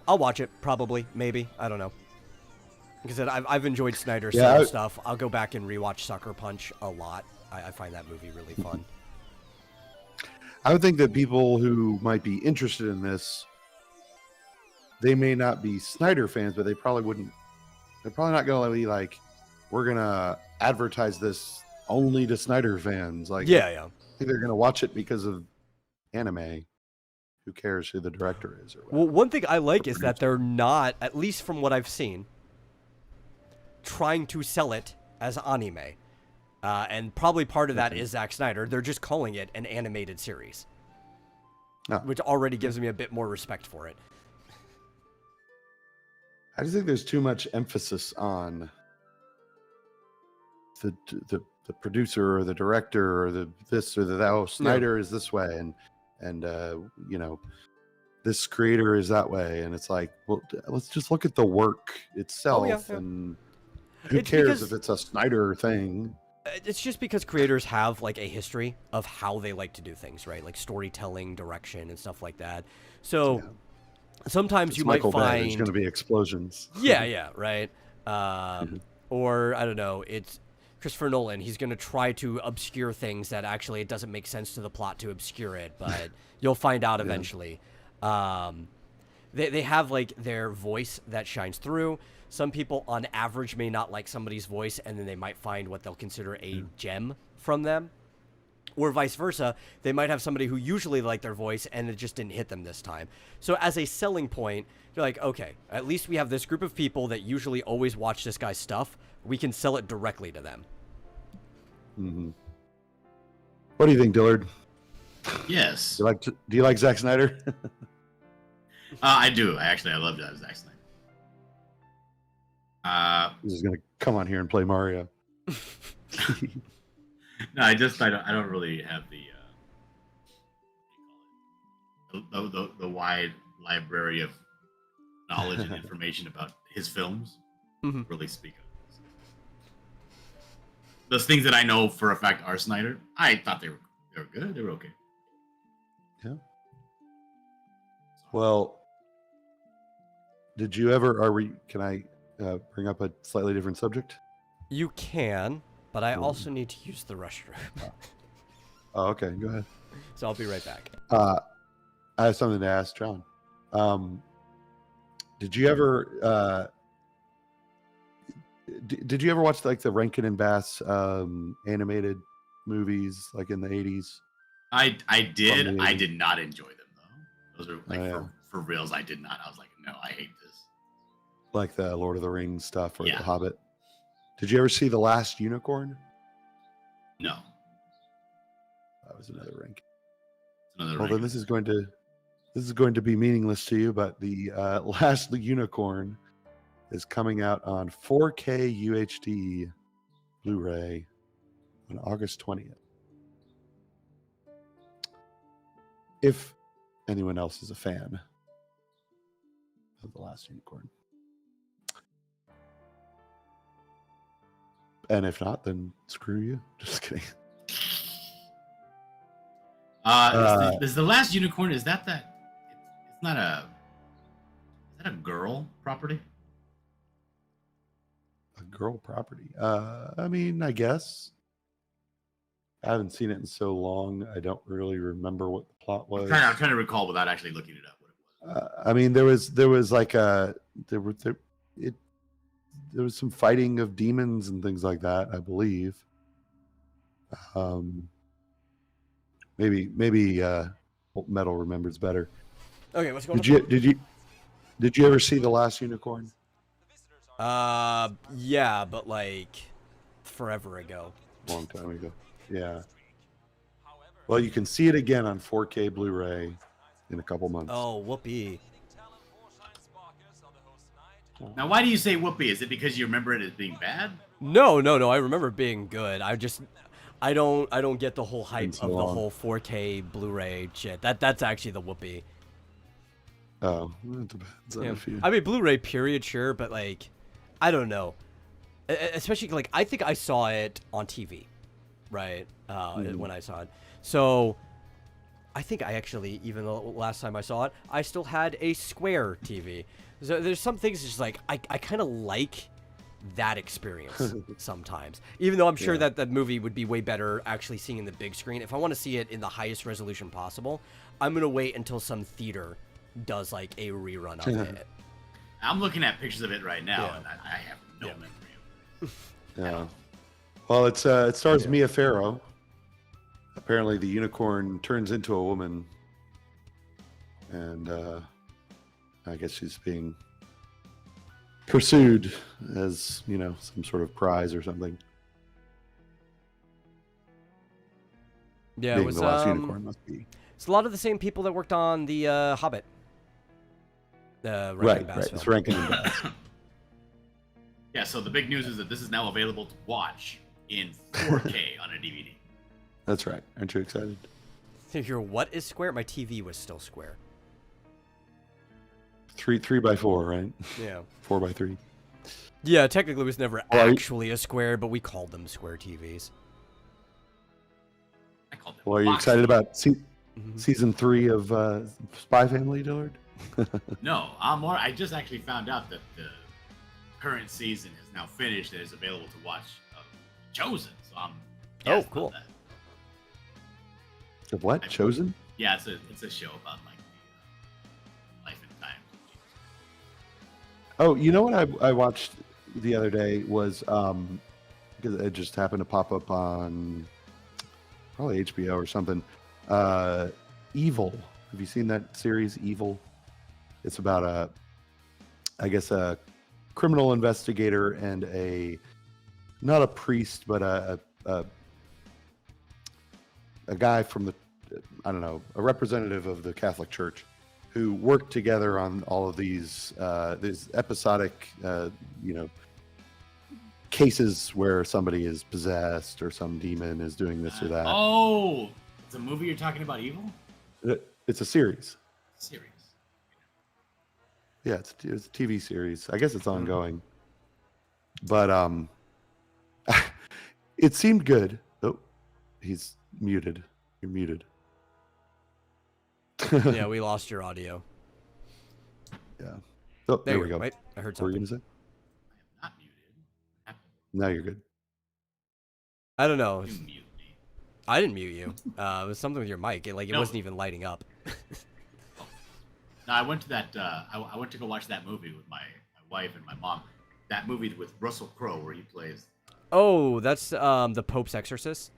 Speaker 2: I'll watch it. Probably, maybe. I don't know. Like I said, I've enjoyed Snyder's stuff. I'll go back and rewatch Sucker Punch a lot. I find that movie really fun.
Speaker 1: I would think that people who might be interested in this, they may not be Snyder fans, but they probably wouldn't. They're probably not going to be like, we're going to advertise this only to Snyder fans. Like,
Speaker 2: yeah.
Speaker 1: I think they're going to watch it because of anime. Who cares who the director is? Or
Speaker 2: well, one thing I like is that they're not, at least from what I've seen, trying to sell it as anime. And probably part of that is Zack Snyder. They're just calling it an animated series. Which already gives me a bit more respect for it.
Speaker 1: I just think there's too much emphasis on the producer or the director or the this or the that. Oh, Snyder is this way, and you know, this creator is that way, and it's like, well, let's just look at the work itself, and who cares if it's a Snyder thing?
Speaker 2: It's just because creators have like a history of how they like to do things, right? Like storytelling, direction, and stuff like that. So sometimes you might find
Speaker 1: there's going to be explosions.
Speaker 2: Yeah, right. Or I don't know. It's Christopher Nolan. He's going to try to obscure things that actually it doesn't make sense to the plot to obscure it, but you'll find out eventually. They have like their voice that shines through. Some people on average may not like somebody's voice, and then they might find what they'll consider a gem from them. Or vice versa, they might have somebody who usually liked their voice, and it just didn't hit them this time. So as a selling point, you're like, okay, at least we have this group of people that usually always watch this guy's stuff. We can sell it directly to them.
Speaker 1: Mm-hmm. What do you think, Dillard?
Speaker 3: Yes.
Speaker 1: Do you like Zack Snyder?
Speaker 3: I do. I love Zack Snyder.
Speaker 1: He's just gonna come on here and play Mario.
Speaker 3: No, I don't really have the wide library of knowledge and information about his films. Really speak of those things that I know for a fact are Snyder. I thought they were good. They were okay.
Speaker 1: Yeah. Well, did you ever? Can I bring up a slightly different subject?
Speaker 2: You can, but I also need to use the restroom.
Speaker 1: Oh, okay. Go ahead.
Speaker 2: So I'll be right back.
Speaker 1: I have something to ask John. Did you ever? Did you ever watch like the Rankin and Bass animated movies, like in the 80s?
Speaker 3: I did. I did not enjoy them though. Those are like for reals. I did not. I was like, no, I hate this.
Speaker 1: Like the Lord of the Rings stuff or The Hobbit. Did you ever see The Last Unicorn?
Speaker 3: No.
Speaker 1: That was another rank.
Speaker 3: Well,
Speaker 1: then this is going to be meaningless to you, but the Last Unicorn is coming out on 4K UHD Blu-ray on August 20th. If anyone else is a fan of The Last Unicorn. And if not, then screw you. Just kidding.
Speaker 3: Is the Last Unicorn? Is that? It's not a. Is that a girl property?
Speaker 1: A girl property. I mean, I guess. I haven't seen it in so long. I don't really remember what the plot was.
Speaker 3: I'm trying to recall without actually looking it up. What it was.
Speaker 1: I mean, there was like there was some fighting of demons and things like that, I believe. Maybe Metal remembers better.
Speaker 2: Okay, what's going
Speaker 1: on? Did you ever see The Last Unicorn?
Speaker 2: Yeah, but like forever ago.
Speaker 1: Long time ago. Yeah. Well, you can see it again on 4K Blu-ray in a couple months.
Speaker 2: Oh, whoopee.
Speaker 3: Now, why do you say whoopee? Is it because you remember it as being bad?
Speaker 2: No. I remember it being good. I don't get the whole hype of the whole 4K Blu-ray shit. That's actually the whoopee.
Speaker 1: Oh, it depends on if you...
Speaker 2: I mean, Blu-ray period, sure, but like, I don't know. especially like I think I saw it on TV, right? When I saw it, so I think I actually, even the last time I saw it, I still had a square TV. So there's some things just like I kind of like that experience sometimes, even though I'm sure that the movie would be way better actually seeing in the big screen. If I want to see it in the highest resolution possible, I'm gonna wait until some theater does like a rerun of it.
Speaker 3: I'm looking at pictures of it right now, and I have no memory of it.
Speaker 1: Yeah. Well, it stars Mia Farrow. Apparently, the unicorn turns into a woman, and I guess she's being pursued as, you know, some sort of prize or something.
Speaker 2: Yeah,
Speaker 1: being
Speaker 2: it was
Speaker 1: the last unicorn must be.
Speaker 2: It's a lot of the same people that worked on the Hobbit.
Speaker 1: Right. It's Rankin and Bass.
Speaker 3: Yeah, so the big news is that this is now available to watch in 4K on a DVD.
Speaker 1: That's right. Aren't you excited?
Speaker 2: What is square? My TV was still square.
Speaker 1: 3x4, right?
Speaker 2: Yeah.
Speaker 1: 4x3.
Speaker 2: Yeah, technically it was never actually a square, but we called them square TVs.
Speaker 3: I called them
Speaker 1: Well, are you excited about season 3 of Spy Family, Dillard?
Speaker 3: No, I'm more. I just actually found out that the current season is now finished and is available to watch Chosen. So I'm
Speaker 2: Oh, cool.
Speaker 3: That.
Speaker 1: The what? Chosen?
Speaker 3: Yeah, it's a show about like life and times.
Speaker 1: Oh, you know what I watched the other day was because it just happened to pop up on probably HBO or something. Evil. Have you seen that series, Evil? It's about a criminal investigator and not a priest, but a guy from the, I don't know, a representative of the Catholic Church who worked together on all of these episodic, cases where somebody is possessed or some demon is doing this or that.
Speaker 3: Oh, it's a movie you're talking about, Evil?
Speaker 1: It's a series.
Speaker 3: Series.
Speaker 1: Yeah, it's a TV series. I guess it's ongoing. But it seemed good. Oh, he's muted. You're muted.
Speaker 2: Yeah, we lost your audio.
Speaker 1: Yeah. Oh, there we go.
Speaker 2: Wait, I heard
Speaker 1: What were
Speaker 2: something.
Speaker 1: you going to say?
Speaker 3: I am not muted.
Speaker 1: Now you're good.
Speaker 2: I don't know.
Speaker 3: You mute me.
Speaker 2: I didn't mute you. It was something with your mic. It wasn't even lighting up.
Speaker 3: No, I went to that. I went to go watch that movie with my wife and my mom. That movie with Russell Crowe where he plays.
Speaker 2: Oh, that's the Pope's Exorcist.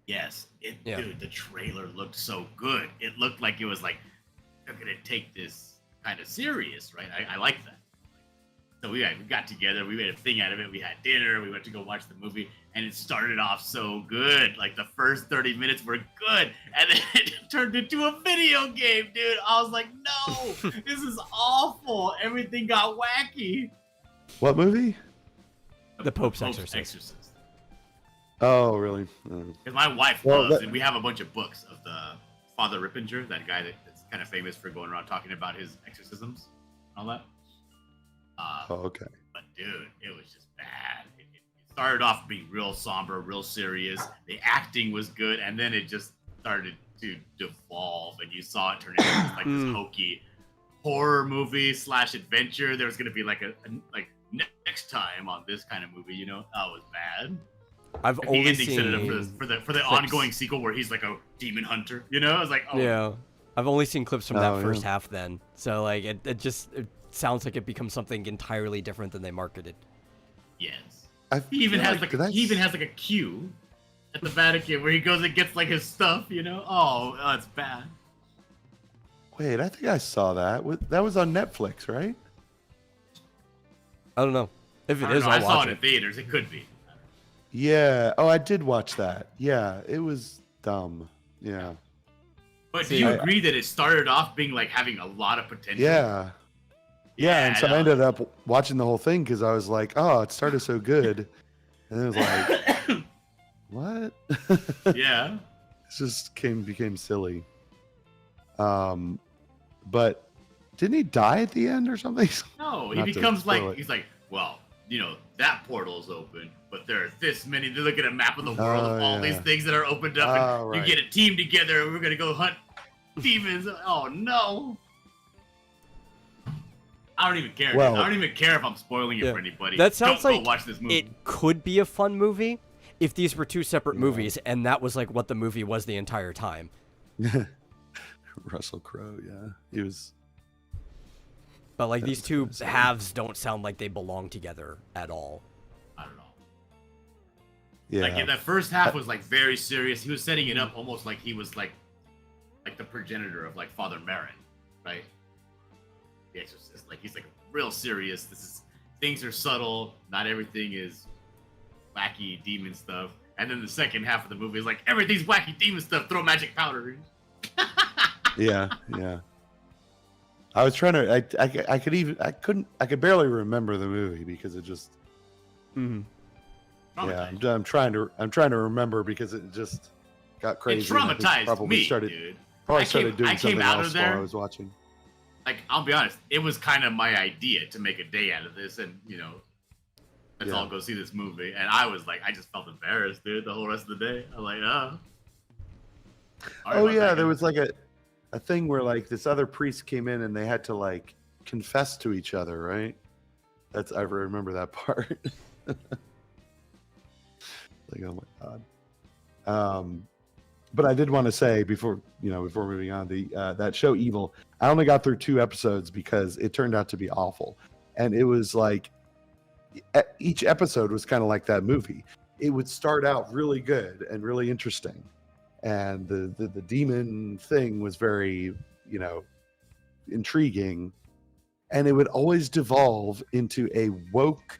Speaker 3: Yes, dude, the trailer looked so good. It looked like it was like they're gonna take this kind of serious, right? I like that. So we got together, we made a thing out of it. We had dinner, we went to go watch the movie, and it started off so good. Like the first 30 minutes were good, and then it turned into a video game, dude. I was like, no, this is awful. Everything got wacky.
Speaker 1: What movie?
Speaker 2: The Pope's Exorcist.
Speaker 1: Oh, really?
Speaker 3: Because my wife loves, and we have a bunch of books of the Father Rippinger, that guy that's kind of famous for going around talking about his exorcisms and all that.
Speaker 1: Okay.
Speaker 3: But dude, it was just bad. It started off being real somber, real serious. The acting was good, and then it just started to devolve, and you saw it turn into like this hokey horror movie / adventure. There was gonna be like a next time on this kind of movie, you know? That was bad.
Speaker 2: I've only seen
Speaker 3: set it up for the ongoing sequel where he's like a demon hunter, you know? I was like, oh
Speaker 2: yeah. I've only seen clips from that first half then. So like it sounds like it becomes something entirely different than they marketed.
Speaker 3: Yes. He even has like a queue at the Vatican where he goes and gets like his stuff, you know? Oh, it's bad.
Speaker 1: Wait, I think I saw that. That was on Netflix, right?
Speaker 2: I don't know. If it is, I'll
Speaker 3: I saw
Speaker 2: watch
Speaker 3: it in theaters. It could be.
Speaker 1: Yeah. Oh, I did watch that. Yeah, it was dumb. Yeah.
Speaker 3: But do you agree that it started off being like having a lot of potential?
Speaker 1: Yeah. Yeah, and so I ended up watching the whole thing because I was like, oh, it started so good. And then it was like, what?
Speaker 3: Yeah.
Speaker 1: It just became silly. But didn't he die at the end or something?
Speaker 3: No, he becomes like, he's like, well, that portal's open, but there are this many. They look at a map of the world of all these things that are opened up, and you get a team together, and we're gonna go hunt demons. Oh no! I don't even care.
Speaker 1: Well,
Speaker 3: I don't even care if I'm spoiling it for anybody.
Speaker 2: That sounds
Speaker 3: Don't
Speaker 2: like
Speaker 3: go watch this movie.
Speaker 2: It could be a fun movie if these were two separate movies, and that was like what the movie was the entire time.
Speaker 1: Russell Crowe, yeah, he was.
Speaker 2: But like these two halves don't sound like they belong together at all.
Speaker 3: I don't know.
Speaker 1: Yeah.
Speaker 3: Like that first half was like very serious. He was setting it up almost like he was like the progenitor of like Father Merrin, right? The Exorcist. Like he's like real serious. Things are subtle. Not everything is wacky demon stuff. And then the second half of the movie is like everything's wacky demon stuff. Throw magic powder.
Speaker 1: Yeah. I was trying to. I could barely remember the movie because it just.
Speaker 2: Mm-hmm.
Speaker 1: Yeah, I'm trying to remember because it just got crazy.
Speaker 3: It traumatized me, dude.
Speaker 1: Probably started doing something else
Speaker 3: while
Speaker 1: I was watching.
Speaker 3: Like, I'll be honest, it was kind of my idea to make a day out of this, and let's all go see this movie. And I was like, I just felt embarrassed, dude, the whole rest of the day. I'm like,
Speaker 1: oh yeah, there was like a thing where like this other priest came in and they had to like confess to each other, right? I remember that part. Like, oh my god. But I did want to say before moving on, that show Evil, I only got through 2 episodes because it turned out to be awful. And it was like each episode was kind of like that movie. It would start out really good and really interesting. And the demon thing was very, intriguing. And it would always devolve into a woke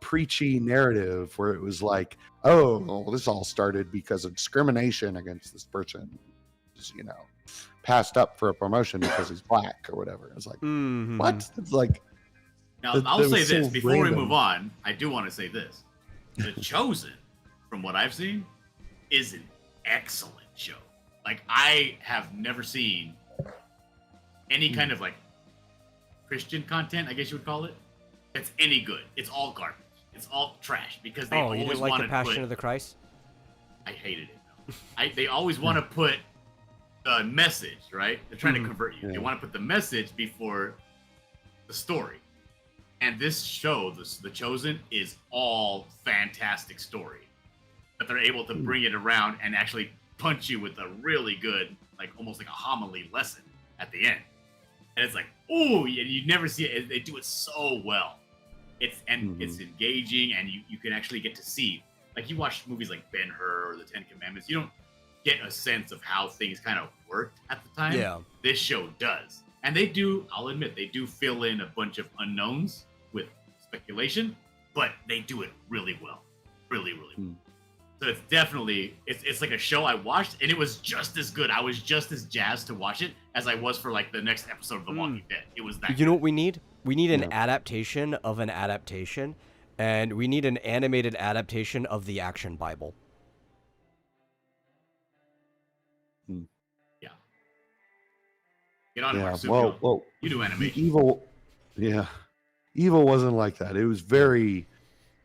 Speaker 1: preachy narrative where it was like, this all started because of discrimination against this person, just passed up for a promotion because he's black or whatever. It's like, what? It's like,
Speaker 3: now I'll say this before we move on. I do want to say this: The Chosen, from what I've seen, is an excellent show. Like, I have never seen any kind of like Christian content, I guess you would call it, that's any good. It's all garbage. It's all trash because they always
Speaker 2: you didn't like
Speaker 3: want
Speaker 2: the
Speaker 3: to
Speaker 2: Passion of the Christ?
Speaker 3: I hated it. They always want to put the message, right? They're trying to convert you.
Speaker 1: Yeah.
Speaker 3: They want to put the message before the story. And this show, The Chosen, is all fantastic story. But they're able to bring it around and actually punch you with a really good, like almost like a homily lesson at the end. And it's like, ooh, you never see it. They do it so well. It's engaging, and you can actually get to see, like, you watch movies like Ben-Hur or the Ten Commandments, you don't get a sense of how things kind of worked at the time.
Speaker 2: Yeah.
Speaker 3: This show does. And they do, I'll admit, they do fill in a bunch of unknowns with speculation, but they do it really well. Really, really well. So it's definitely, it's like a show I watched, and it was just as good. I was just as jazzed to watch it as I was for like the next episode of The Walking Dead. It was that.
Speaker 2: You know what we need? We need an adaptation of an adaptation, and we need an animated adaptation of the Action Bible.
Speaker 3: Yeah. Get on it,
Speaker 1: yeah.
Speaker 3: Marsupial.
Speaker 1: Well,
Speaker 3: you do animation.
Speaker 1: Evil wasn't like that. It was very,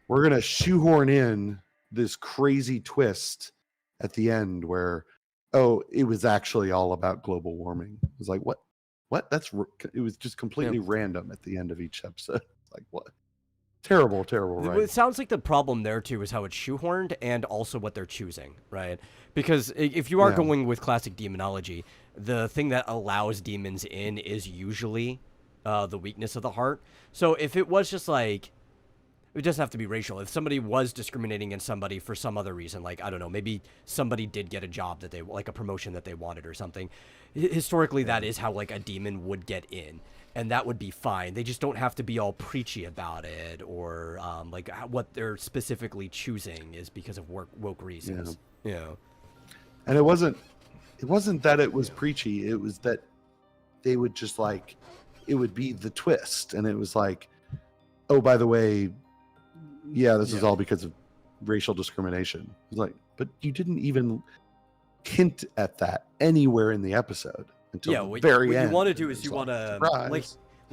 Speaker 1: we're gonna shoehorn in this crazy twist at the end where, it was actually all about global warming. It was like, what? It was just completely random at the end of each episode. Like, what? Terrible writing.
Speaker 2: It sounds like the problem there too is how it's shoehorned and also what they're choosing, right? Because if you are going with classic demonology, the thing that allows demons in is usually the weakness of the heart. So if it was just like, it doesn't have to be racial. If somebody was discriminating against somebody for some other reason, like, I don't know, maybe somebody did get a job that like a promotion that they wanted or something. Historically, that is how like a demon would get in, and that would be fine. They just don't have to be all preachy about it, or like what they're specifically choosing is because of woke reasons. Yeah.
Speaker 1: And it wasn't that it was preachy. It was that they would just like, it would be the twist, and it was like, oh, by the way, this is all because of racial discrimination. It's like, but you didn't even hint at that anywhere in the episode until the very end.
Speaker 2: What you want to do is you want to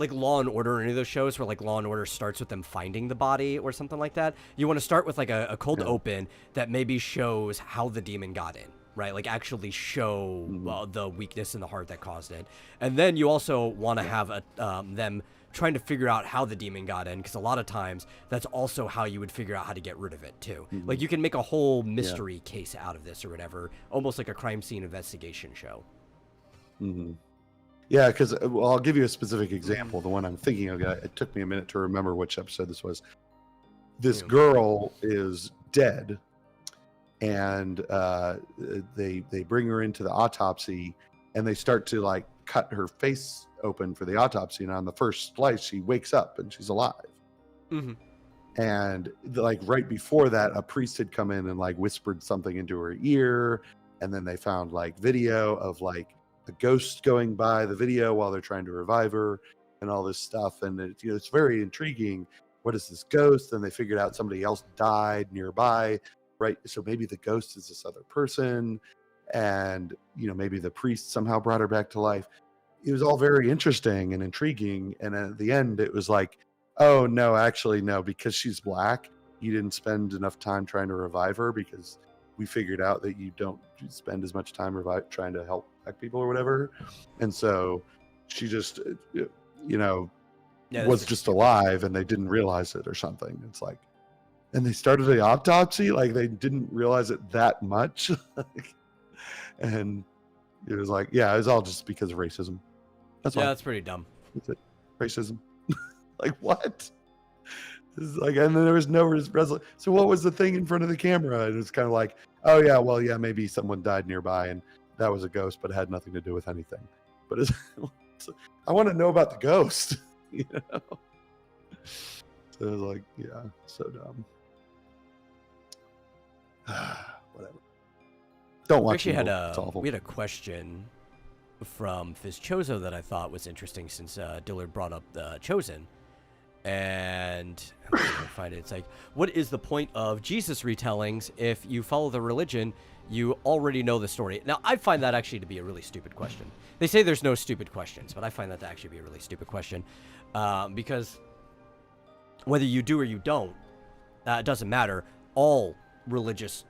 Speaker 2: like Law and Order or any of those shows where like Law and Order starts with them finding the body or something like that. You want to start with like a cold open that maybe shows how the demon got in, right? Like actually show the weakness in the heart that caused it. And then you also want to have them trying to figure out how the demon got in, because a lot of times that's also how you would figure out how to get rid of it too. Like you can make a whole mystery case out of this or whatever, almost like a crime scene investigation show.
Speaker 1: Yeah, because I'll give you a specific example. The one I'm thinking of, it took me a minute to remember which episode this was. This girl is dead, and they bring her into the autopsy, and they start to like cut her face open for the autopsy. And on the first slice, she wakes up and she's alive. And like right before that, a priest had come in and like whispered something into her ear, and then they found like video of like a ghost going by the video while they're trying to revive her and all this stuff. And it, it's very intriguing. What is this ghost? And they figured out somebody else died nearby, right? So maybe the ghost is this other person, and maybe the priest somehow brought her back to life. It was all very interesting and intriguing. And at the end, it was like, oh no, actually no, because she's black, you didn't spend enough time trying to revive her, because we figured out that you don't spend as much time trying to help black people or whatever. And so she just, was just alive, and they didn't realize it or something. It's like, and they started the autopsy, like they didn't realize it that much. And it was like, yeah, it was all just because of racism. That's
Speaker 2: that's pretty dumb.
Speaker 1: That's it. Racism. Like what? This is like, and then there was no resolution. So what was the thing in front of the camera? And it's kind of like, oh yeah, well yeah, maybe someone died nearby and that was a ghost, but it had nothing to do with anything. But I want to know about the ghost. So it was like, yeah, so dumb. Whatever. Don't watch it.
Speaker 2: We had a question from Fizchozo that I thought was interesting, since Dillard brought up the Chosen. And I'm trying to find it. It's like, what is the point of Jesus retellings? If you follow the religion, you already know the story. Now, I find that actually to be a really stupid question. They say there's no stupid questions, but I find that to actually be a really stupid question, because whether you do or you don't, it doesn't matter. All religious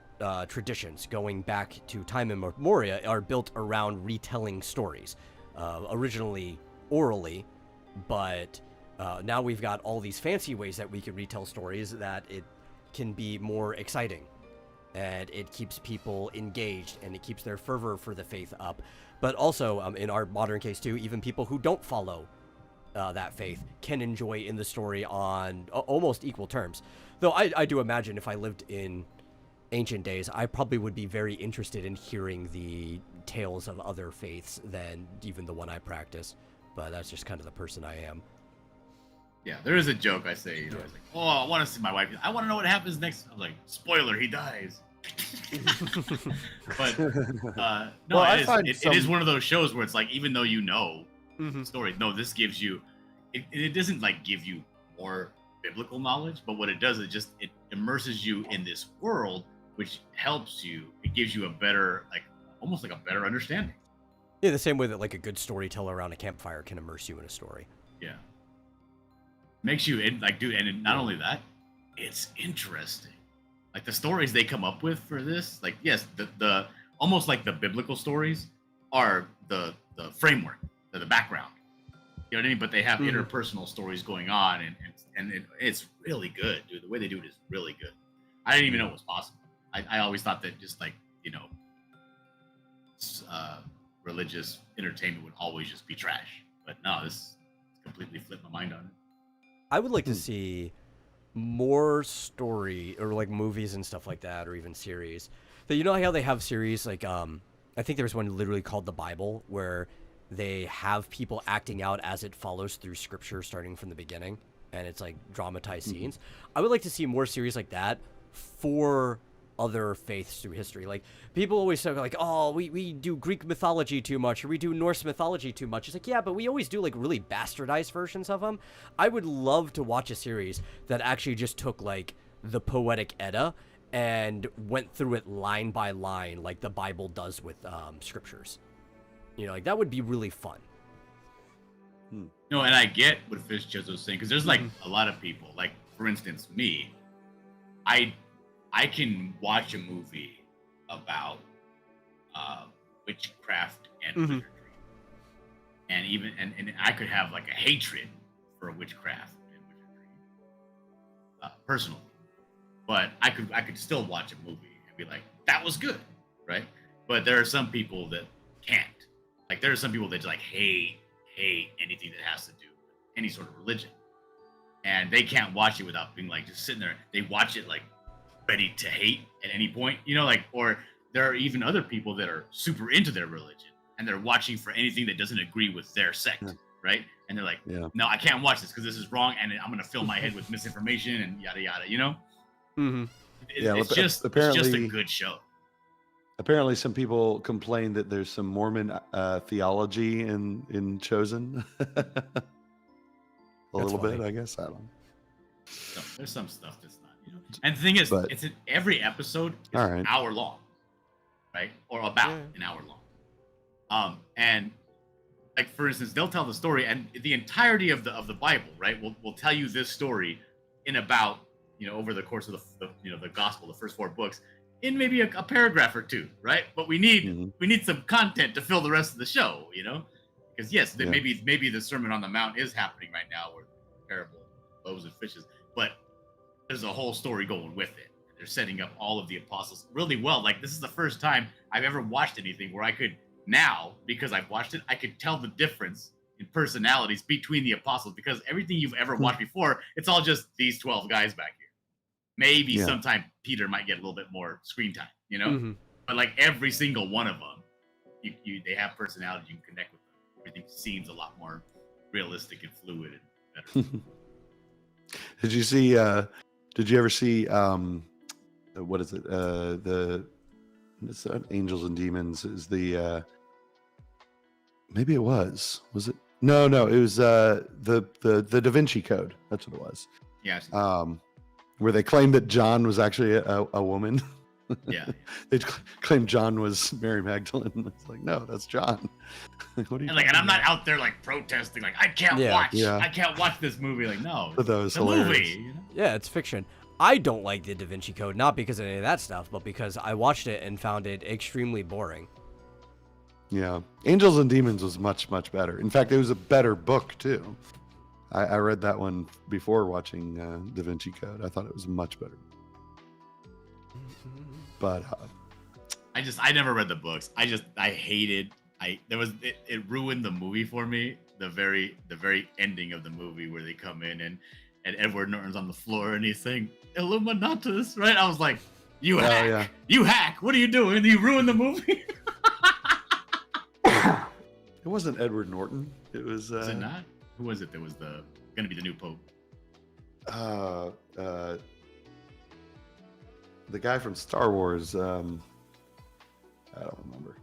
Speaker 2: traditions going back to time immemorial are built around retelling stories, originally orally, but now we've got all these fancy ways that we can retell stories that it can be more exciting, and it keeps people engaged, and it keeps their fervor for the faith up. But also, in our modern case too, even people who don't follow that faith can enjoy in the story on almost equal terms. Though I do imagine if I lived in ancient days, I probably would be very interested in hearing the tales of other faiths than even the one I practice. But that's just kind of the person I am.
Speaker 3: Yeah, there is a joke I say, it's like, oh, I want to see my wife. I want to know what happens next. I'm like, spoiler, he dies. But no, well, it is one of those shows where it's like, even though the story, no, this gives you, it doesn't like give you more biblical knowledge, but what it does is it immerses you in this world, which helps you. It gives you a better, like almost like a better understanding.
Speaker 2: Yeah, the same way that like a good storyteller around a campfire can immerse you in a story.
Speaker 3: Yeah. Makes you like, dude, and not only that, it's interesting. Like the stories they come up with for this, like yes, the almost like the biblical stories are the framework, the background. You know what I mean? But they have interpersonal stories going on, and it's really good, dude. The way they do it is really good. I didn't even know it was possible. I always thought that just like, religious entertainment would always just be trash. But no, this completely flipped my mind on it.
Speaker 2: I would like to see more story or like movies and stuff like that, or even series. So you know how they have series like I think there's one literally called The Bible, where they have people acting out as it follows through scripture starting from the beginning, and it's like dramatized scenes. I would like to see more series like that for other faiths through history. Like people always say like, oh, we do Greek mythology too much, or we do Norse mythology too much. It's like, yeah, but we always do like really bastardized versions of them. I would love to watch a series that actually just took like the Poetic Edda and went through it line by line like the Bible does with scriptures. Like that would be really fun.
Speaker 3: No, and I get what Fishchuz was saying because there's like a lot of people, like for instance, me. I can watch a movie about witchcraft and wizardry, and even and I could have like a hatred for witchcraft and wizardry personally, but I could still watch a movie and be like, that was good, right? But there are some people that can't. Like there are some people that just like hate anything that has to do with any sort of religion, and they can't watch it without being like just sitting there. They watch it like ready to hate at any point, you know, like, or there are even other people that are super into their religion and they're watching for anything that doesn't agree with their sect, right? And they're like, no, I can't watch this because this is wrong, and I'm gonna fill my head with misinformation and yada yada, you know. It's just a good show.
Speaker 1: Apparently, some people complain that there's some Mormon theology in Chosen. a little bit, I guess. I don't know.
Speaker 3: So, there's some stuff that's not, you know. And the thing is, every episode is an hour long, right? Or about an hour long. And like for instance, they'll tell the story, and the entirety of the Bible, right? Will tell you this story in about, you know, over the course of the gospel, the first 4 books, in maybe a paragraph or 2, right? But we need some content to fill the rest of the show, you know? Because yes, maybe the Sermon on the Mount is happening right now, or the parable of loaves and fishes, but there's a whole story going with it. They're setting up all of the apostles really well. Like this is the first time I've ever watched anything where I could now, because I've watched it, I could tell the difference in personalities between the apostles, because everything you've ever watched before, it's all just these 12 guys back here. Maybe sometime Peter might get a little bit more screen time, you know? But like every single one of them, they have personality, you can connect with them. Everything seems a lot more realistic and fluid and better.
Speaker 1: Did you ever see what is it? It's not Angels and Demons is the maybe it was it? No, it was the Da Vinci Code. That's what it was.
Speaker 3: Yeah.
Speaker 1: Where they claimed that John was actually a woman.
Speaker 3: Yeah.
Speaker 1: They claimed John was Mary Magdalene. It's like, no, that's John.
Speaker 3: What are you and I'm not out there like protesting, like I can't watch this movie. Like, no,
Speaker 1: but that was
Speaker 3: the movie. You know?
Speaker 2: Yeah, it's fiction. I don't like the Da Vinci Code, not because of any of that stuff, but because I watched it and found it extremely boring.
Speaker 1: Yeah, Angels and Demons was much better. In fact, it was a better book too. I read that one before watching Da Vinci Code. I thought it was much better. But
Speaker 3: I never read the books. I hated. It ruined the movie for me. The very ending of the movie where they come in and Edward Norton's on the floor and he's saying Illuminatus, right? I was like, you hack. Yeah. You hack. What are you doing? You ruined the movie.
Speaker 1: It wasn't Edward Norton. It was.
Speaker 3: Was it not? Who was it that was going to be the new pope?
Speaker 1: The guy from Star Wars. I don't remember.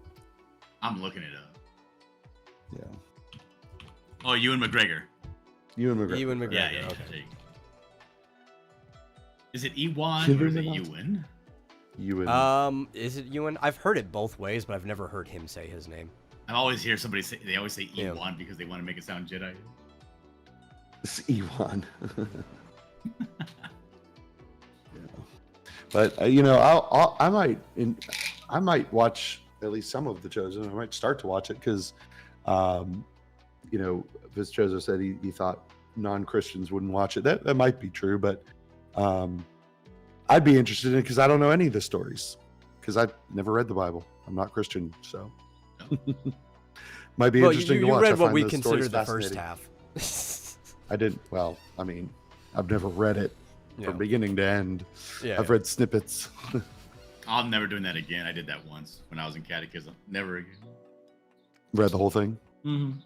Speaker 3: I'm looking it up.
Speaker 1: Yeah.
Speaker 3: Oh, Ewan McGregor.
Speaker 2: Ewan McGregor.
Speaker 3: Yeah. Okay. Is it Ewan or is it Ewan?
Speaker 1: Ewan.
Speaker 2: Is it Ewan? I've heard it both ways, but I've never heard him say his name.
Speaker 3: I always hear somebody say Ewan because they want to make it sound Jedi.
Speaker 1: It's Ewan. Yeah. But you know, I might watch at least some of The Chosen. I might start to watch it because, you know, Vizchozo said he thought non-Christians wouldn't watch it. That might be true, but I'd be interested in it because I don't know any of the stories because I've never read the Bible. I'm not Christian, so might be interesting to watch.
Speaker 2: You read what we considered the first half.
Speaker 1: I didn't. Well, I mean, I've never read it from beginning to end.
Speaker 2: Yeah,
Speaker 1: I've read snippets.
Speaker 3: I'm never doing that again. I did that once when I was in catechism. Never again.
Speaker 1: Read the whole thing?
Speaker 3: Mm-hmm.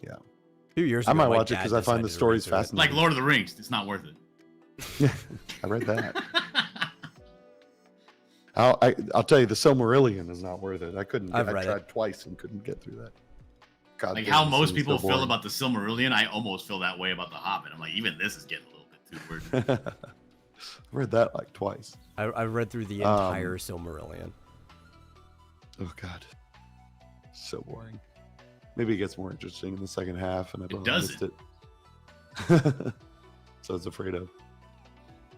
Speaker 1: Yeah.
Speaker 2: A few years ago,
Speaker 1: I might watch it because I find the stories fascinating.
Speaker 3: Like Lord of the Rings. It's not worth it.
Speaker 1: I read that. I'll tell you, the Silmarillion is not worth it. I tried twice and couldn't get through that. God,
Speaker 3: like how most people feel about the Silmarillion, I almost feel that way about the Hobbit. I'm like, even this is getting a little bit too weird.
Speaker 1: I read that like twice.
Speaker 2: I read through the entire Silmarillion.
Speaker 1: Oh God, so boring. maybe it gets more interesting in the second half, and I
Speaker 3: It
Speaker 1: missed
Speaker 3: doesn't.
Speaker 1: it. So I was afraid of.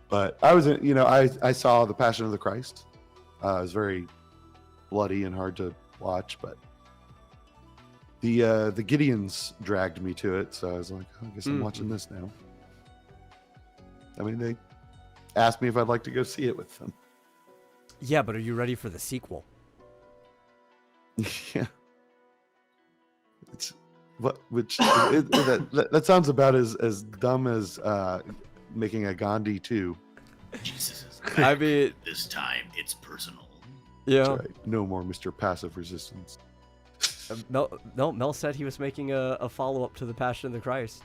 Speaker 1: But I was, I saw The Passion of the Christ. It was very bloody and hard to watch, but the Gideons dragged me to it, so I was like, oh, I guess I'm watching this now. I mean, they asked me if I'd like to go see it with them.
Speaker 2: Yeah, but are you ready for the sequel?
Speaker 1: Yeah. It's that sounds about as dumb as making a Gandhi 2.
Speaker 3: Jesus.
Speaker 2: I mean,
Speaker 3: This time it's personal.
Speaker 2: yeah.
Speaker 1: That's right. No more Mr. Passive Resistance.
Speaker 2: Mel said he was making a follow up to the Passion of the Christ.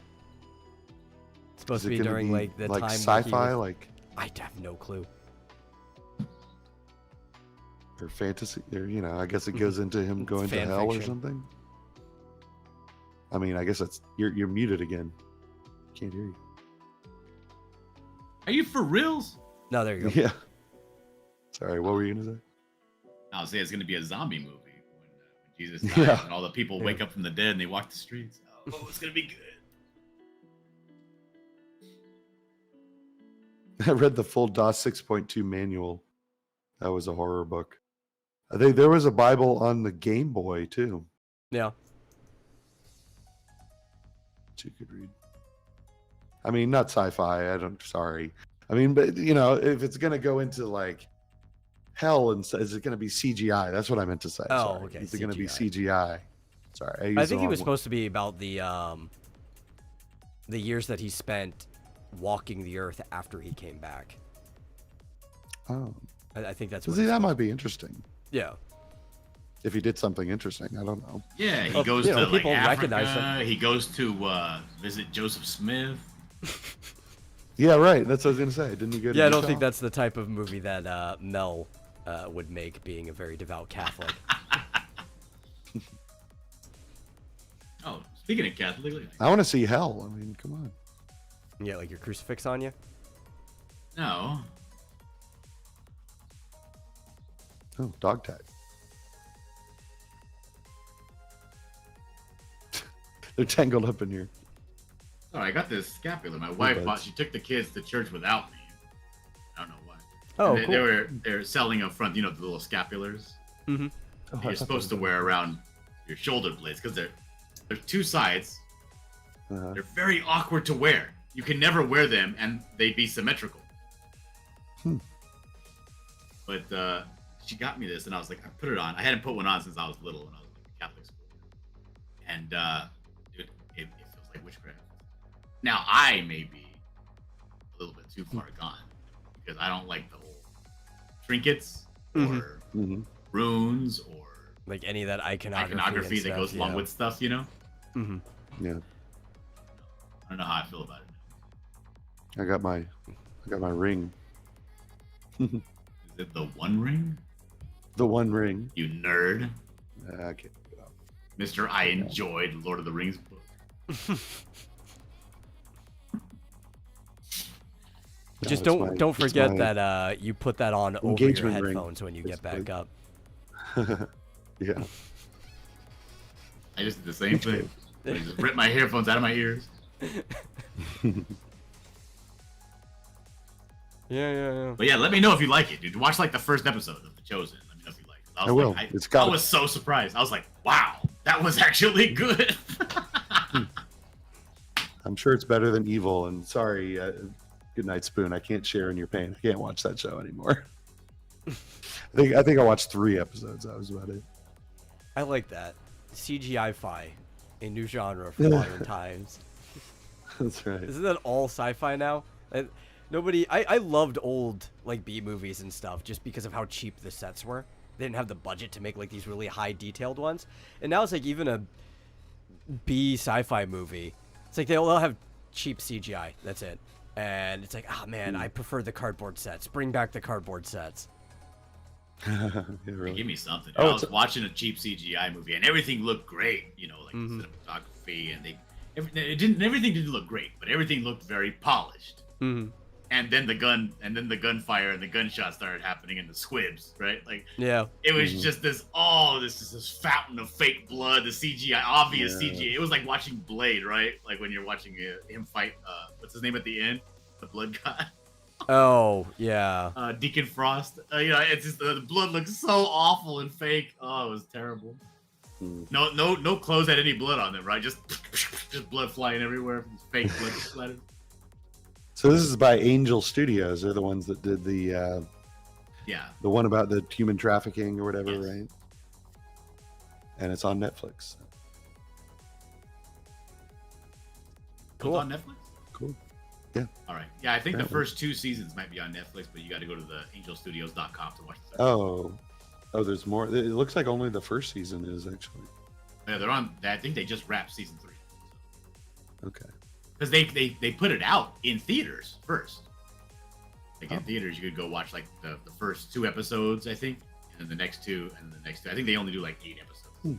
Speaker 2: It's supposed
Speaker 1: Is
Speaker 2: to
Speaker 1: it
Speaker 2: be
Speaker 1: gonna
Speaker 2: during
Speaker 1: be
Speaker 2: like the
Speaker 1: like
Speaker 2: time
Speaker 1: sci-fi,
Speaker 2: where I have no clue.
Speaker 1: or fantasy, or I guess it goes into him going to
Speaker 2: fan
Speaker 1: hell or
Speaker 2: fiction.
Speaker 1: something. I mean, I guess that's you're muted again. Can't hear you.
Speaker 3: Are you for reals?
Speaker 2: No, there you go.
Speaker 1: Yeah. Sorry, what were you gonna say?
Speaker 3: I'll say it's going to be a zombie movie when Jesus dies
Speaker 1: Yeah.
Speaker 3: and all the people wake up from the dead and they walk the streets. Oh, it's going to be good.
Speaker 1: I read the full DOS 6.2 manual. That was a horror book. I think there was a Bible on the Game Boy too,
Speaker 2: Yeah.
Speaker 1: that you could read. I mean, not sci-fi. Sorry. I mean, but if it's gonna go into like hell and is it gonna be CGI? That's what I meant to say.
Speaker 2: Oh,
Speaker 1: Sorry.
Speaker 2: okay,
Speaker 1: Is it gonna be
Speaker 2: CGI.
Speaker 1: CGI? Sorry,
Speaker 2: I
Speaker 1: used the
Speaker 2: think he
Speaker 1: wrong
Speaker 2: was
Speaker 1: one.
Speaker 2: supposed to be about the years that he spent walking the earth after he came back.
Speaker 1: Oh,
Speaker 2: I think that's
Speaker 1: so
Speaker 2: what
Speaker 1: see,
Speaker 2: it's
Speaker 1: that
Speaker 2: supposed-
Speaker 1: might be interesting
Speaker 2: Yeah.
Speaker 1: if he did something interesting. I don't know.
Speaker 3: Yeah, he
Speaker 2: Well,
Speaker 3: goes to like
Speaker 2: people recognize
Speaker 3: Africa. He goes to visit Joseph Smith.
Speaker 1: Yeah, right. That's what I was gonna say. Didn't he go to
Speaker 2: Yeah, I don't
Speaker 1: Utah?
Speaker 2: think that's the type of movie that Mel would make, being a very devout Catholic.
Speaker 3: Oh, speaking of Catholic, look at that.
Speaker 1: I want to see hell. I mean, come on.
Speaker 2: Yeah, like your crucifix on you.
Speaker 3: No.
Speaker 1: Oh, dog tag. They're tangled up in here.
Speaker 3: Oh, I got this scapular. My wife
Speaker 1: buds.
Speaker 3: bought. She took the kids to church without me. I don't know why.
Speaker 2: Oh,
Speaker 3: they,
Speaker 2: cool.
Speaker 3: they're selling up front. The little scapulars
Speaker 2: Mm-hmm.
Speaker 1: Oh,
Speaker 3: that you're supposed to wear around your shoulder blades because there's two sides.
Speaker 1: Uh-huh.
Speaker 3: They're very awkward to wear. You can never wear them, and they'd be symmetrical.
Speaker 1: Hmm.
Speaker 3: But she got me this, and I was like, I put it on. I hadn't put one on since I was little when I was in Catholic school. And dude, it feels like witchcraft. Now I may be a little bit too far gone because I don't like the whole trinkets or
Speaker 1: Mhm.
Speaker 3: runes or
Speaker 2: Like any of that iconography,
Speaker 3: iconography
Speaker 2: and
Speaker 3: that
Speaker 2: stuff,
Speaker 3: goes along
Speaker 2: yeah.
Speaker 3: with stuff,
Speaker 2: Mm-hmm.
Speaker 1: Yeah,
Speaker 3: I don't know how I feel about it.
Speaker 1: I got my ring.
Speaker 3: Is it the One Ring?
Speaker 1: The One Ring.
Speaker 3: You nerd.
Speaker 1: I can't pick it up.
Speaker 3: Mr. I enjoyed Lord of the Rings book.
Speaker 2: Just
Speaker 1: No, it's
Speaker 2: don't
Speaker 1: it's
Speaker 2: forget
Speaker 1: my
Speaker 2: that you put that on over your
Speaker 1: engagement ring,
Speaker 2: headphones when you get back
Speaker 1: basically.
Speaker 2: up.
Speaker 1: Yeah.
Speaker 3: I just did the same thing. I just ripped my earphones out of my ears.
Speaker 2: Yeah.
Speaker 3: But yeah, let me know if you like it, dude. Watch like the first episode of The Chosen. Let me know if you like it.
Speaker 1: I will. It's got
Speaker 3: I was so surprised. I was like, wow, that was actually good.
Speaker 1: I'm sure it's better than Evil. And sorry, Good Night Spoon. I can't share in your pain. I can't watch that show anymore. I think I watched 3 episodes. That was about it.
Speaker 2: I like that. CGI-fi, a new genre for modern times.
Speaker 1: That's right.
Speaker 2: Isn't that all sci-fi now? I loved old like B movies and stuff just because of how cheap the sets were. They didn't have the budget to make like these really high detailed ones. And now it's like even a B sci-fi movie, it's like they'll have cheap CGI. That's it. And it's like, oh man, I prefer the cardboard sets. Bring back the cardboard sets.
Speaker 1: Yeah, really.
Speaker 3: Give me something.
Speaker 1: Oh,
Speaker 3: I was watching a cheap CGI movie and everything looked great. Like the cinematography and everything didn't look great, but everything looked very polished.
Speaker 2: Mm-hmm.
Speaker 3: and then the gunfire and the gunshot started happening in the squibs, right? Like,
Speaker 2: Yeah.
Speaker 3: it was just this fountain of fake blood, the CGI, obvious CGI. It was like watching Blade, right? Like when you're watching him fight, what's his name at the end? The blood god.
Speaker 2: Oh, yeah.
Speaker 3: Deacon Frost. It's just the blood looks so awful and fake. Oh, it was terrible. No clothes had any blood on them, right? Just blood flying everywhere. Fake blood splatter.
Speaker 1: So this is by Angel Studios. They're the ones that did the the one about the human trafficking or whatever, right? And it's on Netflix.
Speaker 3: Cool. It's on Netflix?
Speaker 1: Cool. Yeah.
Speaker 3: All right. Yeah, I think the first 2 seasons might be on Netflix, but you got to go to the angelstudios.com to watch it.
Speaker 1: Oh, there's more. It looks like only the first season is actually.
Speaker 3: Yeah, they're on. I think they just wrapped season 3.
Speaker 1: Okay.
Speaker 3: Because they put it out in theaters first. Like in theaters, you could go watch like the first 2 episodes, I think, and then the next 2, and then the next 2. I think they only do like 8 episodes.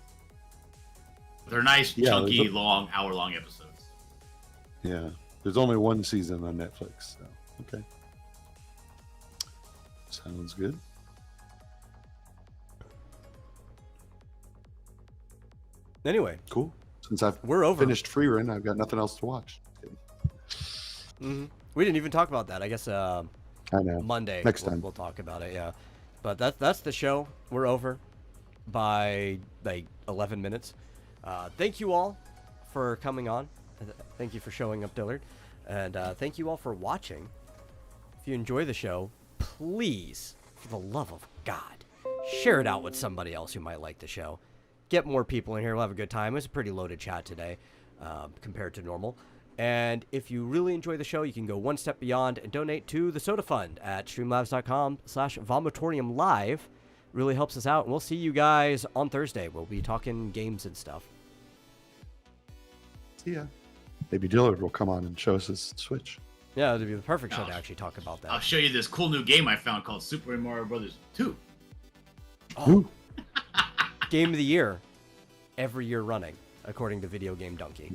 Speaker 3: But they're nice, chunky, long, hour-long episodes.
Speaker 1: Yeah. There's only 1 season on Netflix. So, okay. Sounds good.
Speaker 2: Anyway.
Speaker 1: Cool. Since
Speaker 2: we're over.
Speaker 1: Finished Free Run, I've got nothing else to watch.
Speaker 2: We didn't even talk about that. I guess
Speaker 1: I know.
Speaker 2: Monday
Speaker 1: Next time
Speaker 2: we'll talk about it. Yeah, but that's the show. We're over by like 11 minutes. Thank you all for coming on. Thank you for showing up, Dillard, and thank you all for watching. If you enjoy the show, please, for the love of God, share it out with somebody else who might like the show. Get more people in here. We'll have a good time. It was a pretty loaded chat today compared to normal. And if you really enjoy the show, you can go one step beyond and donate to the Soda Fund at streamlabs.com/vomitoriumlive. Really helps us out. And we'll see you guys on Thursday. We'll be talking games and stuff.
Speaker 1: See ya. Maybe Dillard will come on and show us his Switch.
Speaker 2: Yeah, it'd be the perfect show to actually talk about that.
Speaker 3: I'll show you this cool new game I found called Super Mario Brothers 2.
Speaker 2: Oh. Game of the year. Every year running, according to Video Game Donkey.